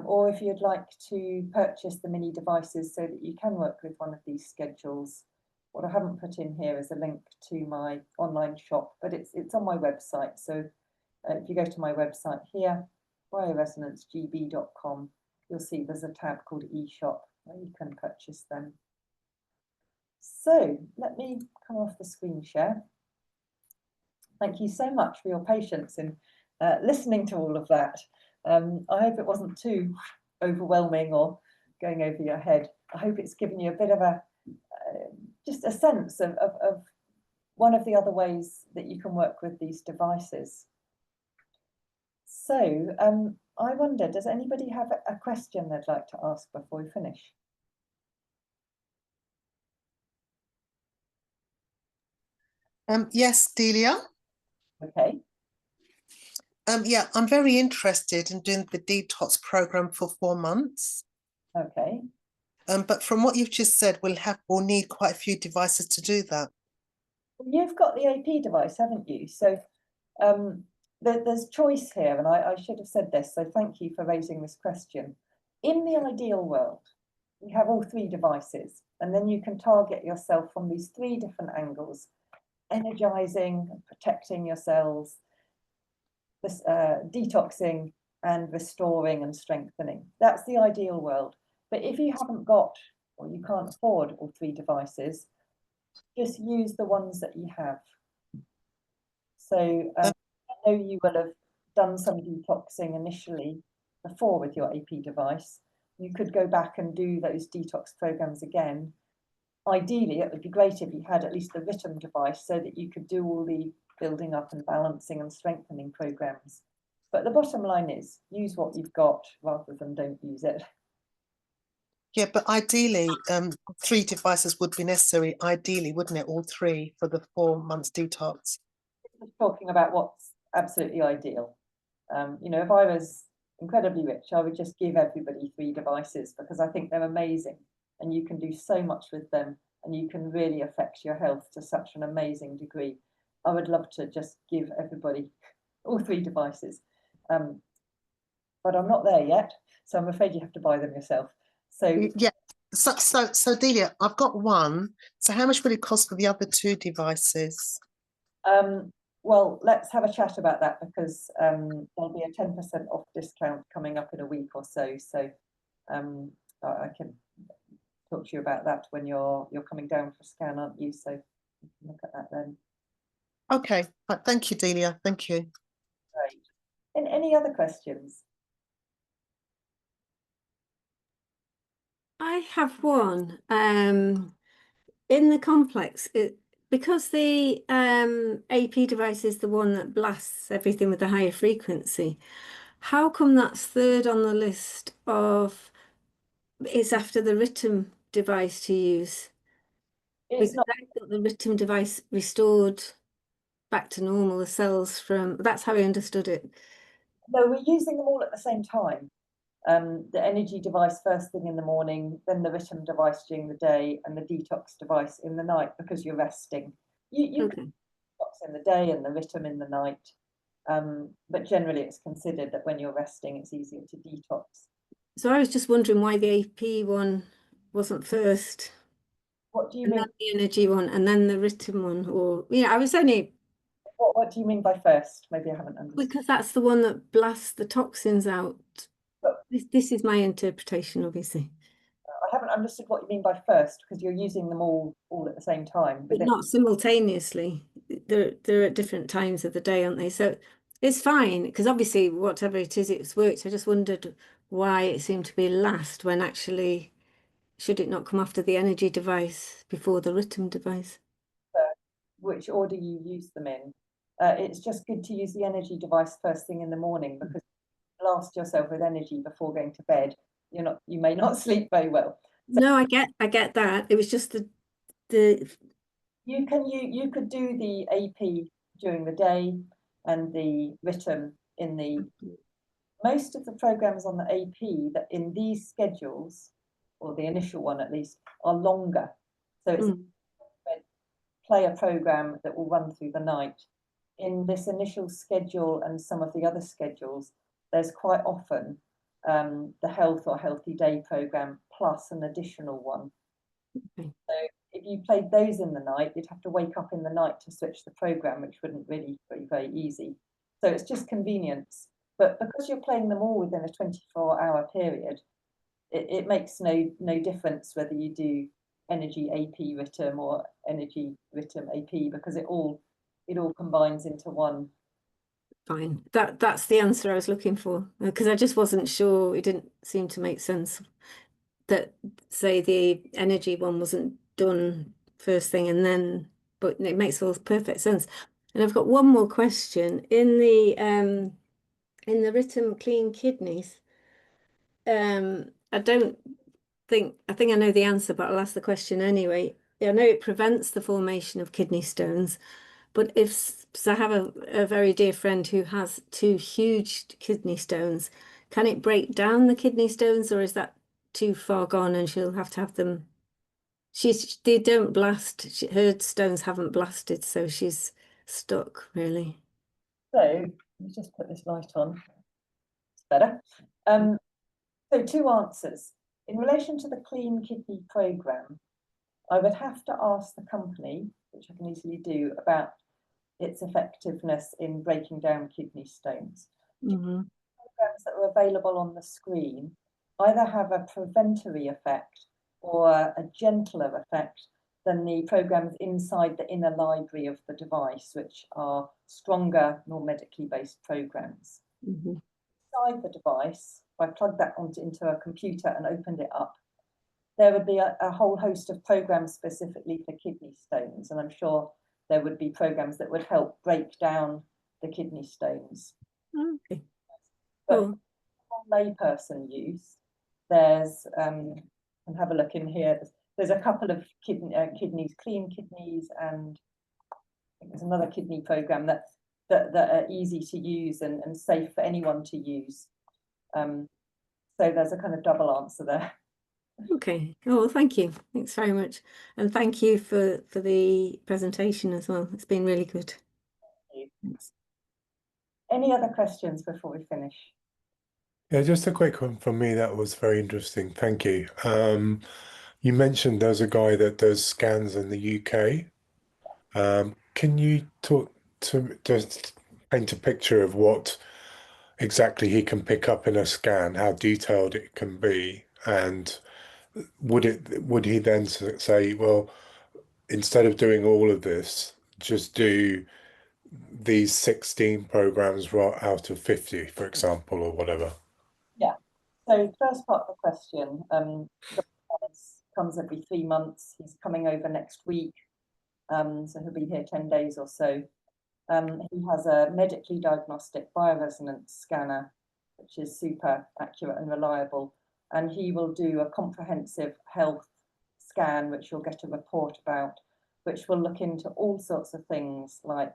Or if you'd like to purchase the mini devices so that you can work with one of these schedules. What I haven't put in here is a link to my online shop, but it's on my website. So if you go to my website here, bioresonancegb.com, you'll see there's a tab called eShop where you can purchase them. So let me come off the screen share. Thank you so much for your patience in listening to all of that. I hope it wasn't too overwhelming or going over your head. I hope it's given you a bit of a just a sense of one of the other ways that you can work with these devices. So I wonder, does anybody have a question they'd like to ask before we finish? Yes, Delia. Okay. Yeah, I'm very interested in doing the detox program for 4 months. Okay. But from what you've just said, we'll need quite a few devices to do that. You've got the AP device, haven't you? So there's choice here, and I should have said this, so thank you for raising this question. In the ideal world, you have all 3 devices, and then you can target yourself from these 3 different angles: energizing, protecting your cells, detoxing, and restoring and strengthening. That's the ideal world. But if you haven't got, or you can't afford all 3 devices, just use the ones that you have. So I know you will have done some detoxing initially before with your AP device. You could go back and do those detox programs again. Ideally, it would be great if you had at least the RITM device so that you could do all the building up and balancing and strengthening programs. But the bottom line is use what you've got rather than don't use it. Yeah, but ideally, 3 devices would be necessary, ideally, wouldn't it? All 3 for the 4 months detox. Talking about what's absolutely ideal. You know, if I was incredibly rich, I would just give everybody 3 devices because I think they're amazing. and you can do so much with them, and you can really affect your health to such an amazing degree. I would love to just give everybody all 3 devices, but I'm not there yet, so I'm afraid you have to buy them yourself. So yeah, so Delia, I've got one. So how much will it cost for the other 2 devices? Well, let's have a chat about that, because there'll be a 10% off discount coming up in a week or so. So I can talk to you about that when you're coming down for a scan, aren't you? So you can look at that then. Okay, thank you, Delia. Thank you. Great. And any other questions? I have one. In the complex, because the AP device is the one that blasts everything with a higher frequency, how come that's 3rd on the list of it's after the RITM device to use? It's Because not. I thought the RITM device restored back to normal the cells from, that's how I understood it. No, we're using them all at the same time. The energy device first thing in the morning, then the RITM device during the day, and the detox device in the night, because you're resting. You Okay. can detox in the day and the RITM in the night, but generally it's considered that when you're resting, it's easier to detox. So I was just wondering why the AP one wasn't first. What do you And mean? then the energy one, and then the RITM one, or I was only. What do you mean by first? Maybe I haven't understood. Because that's the one that blasts the toxins out. This is my interpretation, obviously. I haven't understood what you mean by first, because you're using them all at the same time. But not simultaneously. They're at different times of the day, aren't they? So it's fine, because obviously whatever it is, it's worked. I just wondered why it seemed to be last when actually should it not come after the energy device before the RITM device? Which order you use them in. It's just good to use the energy device first thing in the morning, because you blast yourself with energy before going to bed. You may not sleep very well. So no, I get that. It was just the you could do the AP during the day and the RITM in the most of the programs on the AP that in these schedules, or the initial one at least, are longer. So it's play a program that will run through the night. In this initial schedule and some of the other schedules, there's quite often the health or healthy day program plus an additional one. So if you played those in the night, you'd have to wake up in the night to switch the program, which wouldn't really be very easy. So it's just convenience. But because you're playing them all within a 24-hour period, it makes no difference whether you do energy AP RITM or energy RITM AP, because it all combines into one. Fine. That's the answer I was looking for, because I just wasn't sure. It didn't seem to make sense that, say, the energy one wasn't done first thing and then, but it makes all perfect sense. And I've got one more question. In the RITM clean kidneys, I think I know the answer, but I'll ask the question anyway. I know it prevents the formation of kidney stones, but so I have a very dear friend who has 2 huge kidney stones. Can it break down the kidney stones, or is that too far gone and she'll have to have them? They don't blast. Her stones haven't blasted, so she's stuck really. So let me just put this light on. It's better. So 2 answers. In relation to the Clean Kidney programme, I would have to ask the company, which I can easily do, about its effectiveness in breaking down kidney stones. Programs that are available on the screen either have a preventatory effect or a gentler effect than the programs inside the inner library of the device, which are stronger, more medically based programs. Inside the device, if I plug that into a computer and opened it up, there would be a whole host of programs specifically for kidney stones, and I'm sure there would be programs that would help break down the kidney stones. Okay. But for layperson use, there's and have a look in here. There's a couple of kidneys, clean kidneys, and I think there's another kidney program that are easy to use and safe for anyone to use. So there's a kind of double answer there. Okay. Oh, well, thank you. Thanks very much. And thank you for the presentation as well. It's been really good. Thanks. Any other questions before we finish? Yeah, just a quick one from me. That was very interesting. Thank you. You mentioned there's a guy that does scans in the UK. Can you talk to just paint a picture of what exactly he can pick up in a scan, how detailed it can be, and would he then say, well, instead of doing all of this, just do these 16 programs out of 50, for example, or whatever? Yeah. So first part of the question, Dr. Elis comes every 3 months. He's coming over next week. So he'll be here 10 days or so. He has a medically diagnostic bioresonance scanner, which is super accurate and reliable. And he will do a comprehensive health scan, which you'll get a report about, which will look into all sorts of things like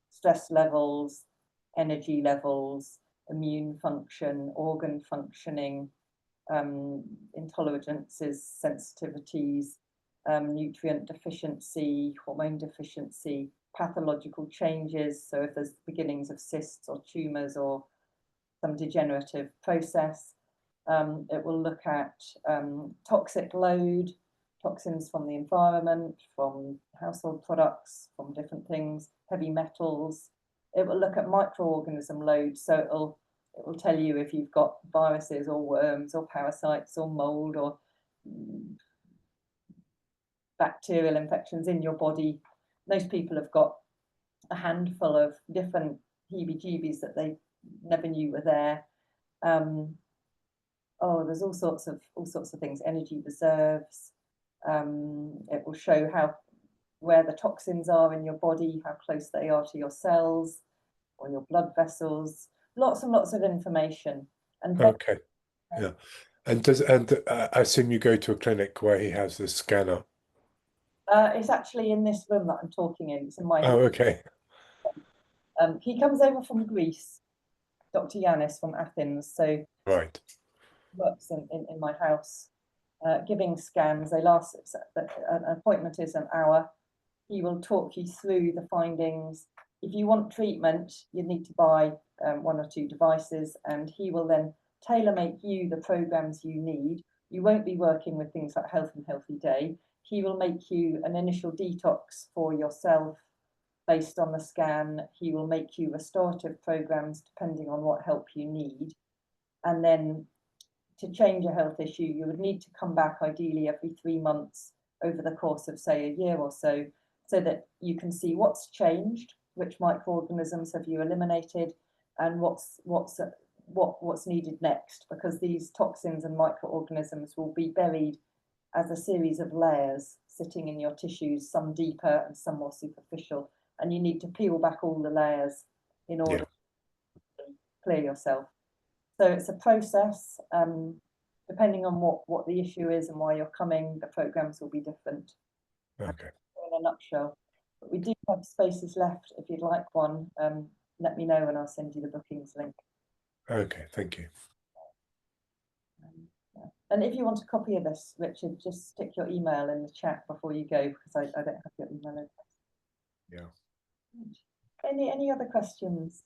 stress levels, energy levels, immune function, organ functioning, intolerances, sensitivities, nutrient deficiency, hormone deficiency, pathological changes. So if there's beginnings of cysts or tumours or some degenerative process, it will look at toxic load, toxins from the environment, from household products, from different things, heavy metals. It will look at microorganism load, so it will tell you if you've got viruses or worms or parasites or mold or bacterial infections in your body. Most people have got a handful of different heebie-jeebies that they never knew were there. Oh, there's all sorts of things. Energy reserves. It will show where the toxins are in your body, how close they are to your cells or your blood vessels. Lots and lots of information. And okay, yeah. And I assume you go to a clinic where he has this scanner. It's actually in this room that I'm talking in. It's in my. Oh, okay. He comes over from Greece, Dr. Yanis from Athens. So Right. works in my house, giving scans. They last. An appointment is an hour. He will talk you through the findings. If you want treatment, you need to buy 1 or 2 devices, and he will then tailor-make you the programs you need. You won't be working with things like Health and Healthy Day. He will make you an initial detox for yourself based on the scan. He will make you restorative programs depending on what help you need. And then to change a health issue, you would need to come back ideally every 3 months over the course of, say, a year or so that you can see what's changed, which microorganisms have you eliminated, and what's needed next, because these toxins and microorganisms will be buried as a series of layers sitting in your tissues, some deeper and some more superficial, and you need to peel back all the layers in order to clear yourself. So it's a process. Depending on what the issue is and why you're coming, the programs will be different. Okay. In a nutshell. But we do have spaces left. If you'd like one, let me know and I'll send you the bookings link. Okay, thank you. Yeah. And if you want a copy of this, Richard, just stick your email in the chat before you go, because I don't have your email address. Yeah. Any other questions?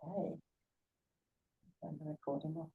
Okay. Turn the recording off.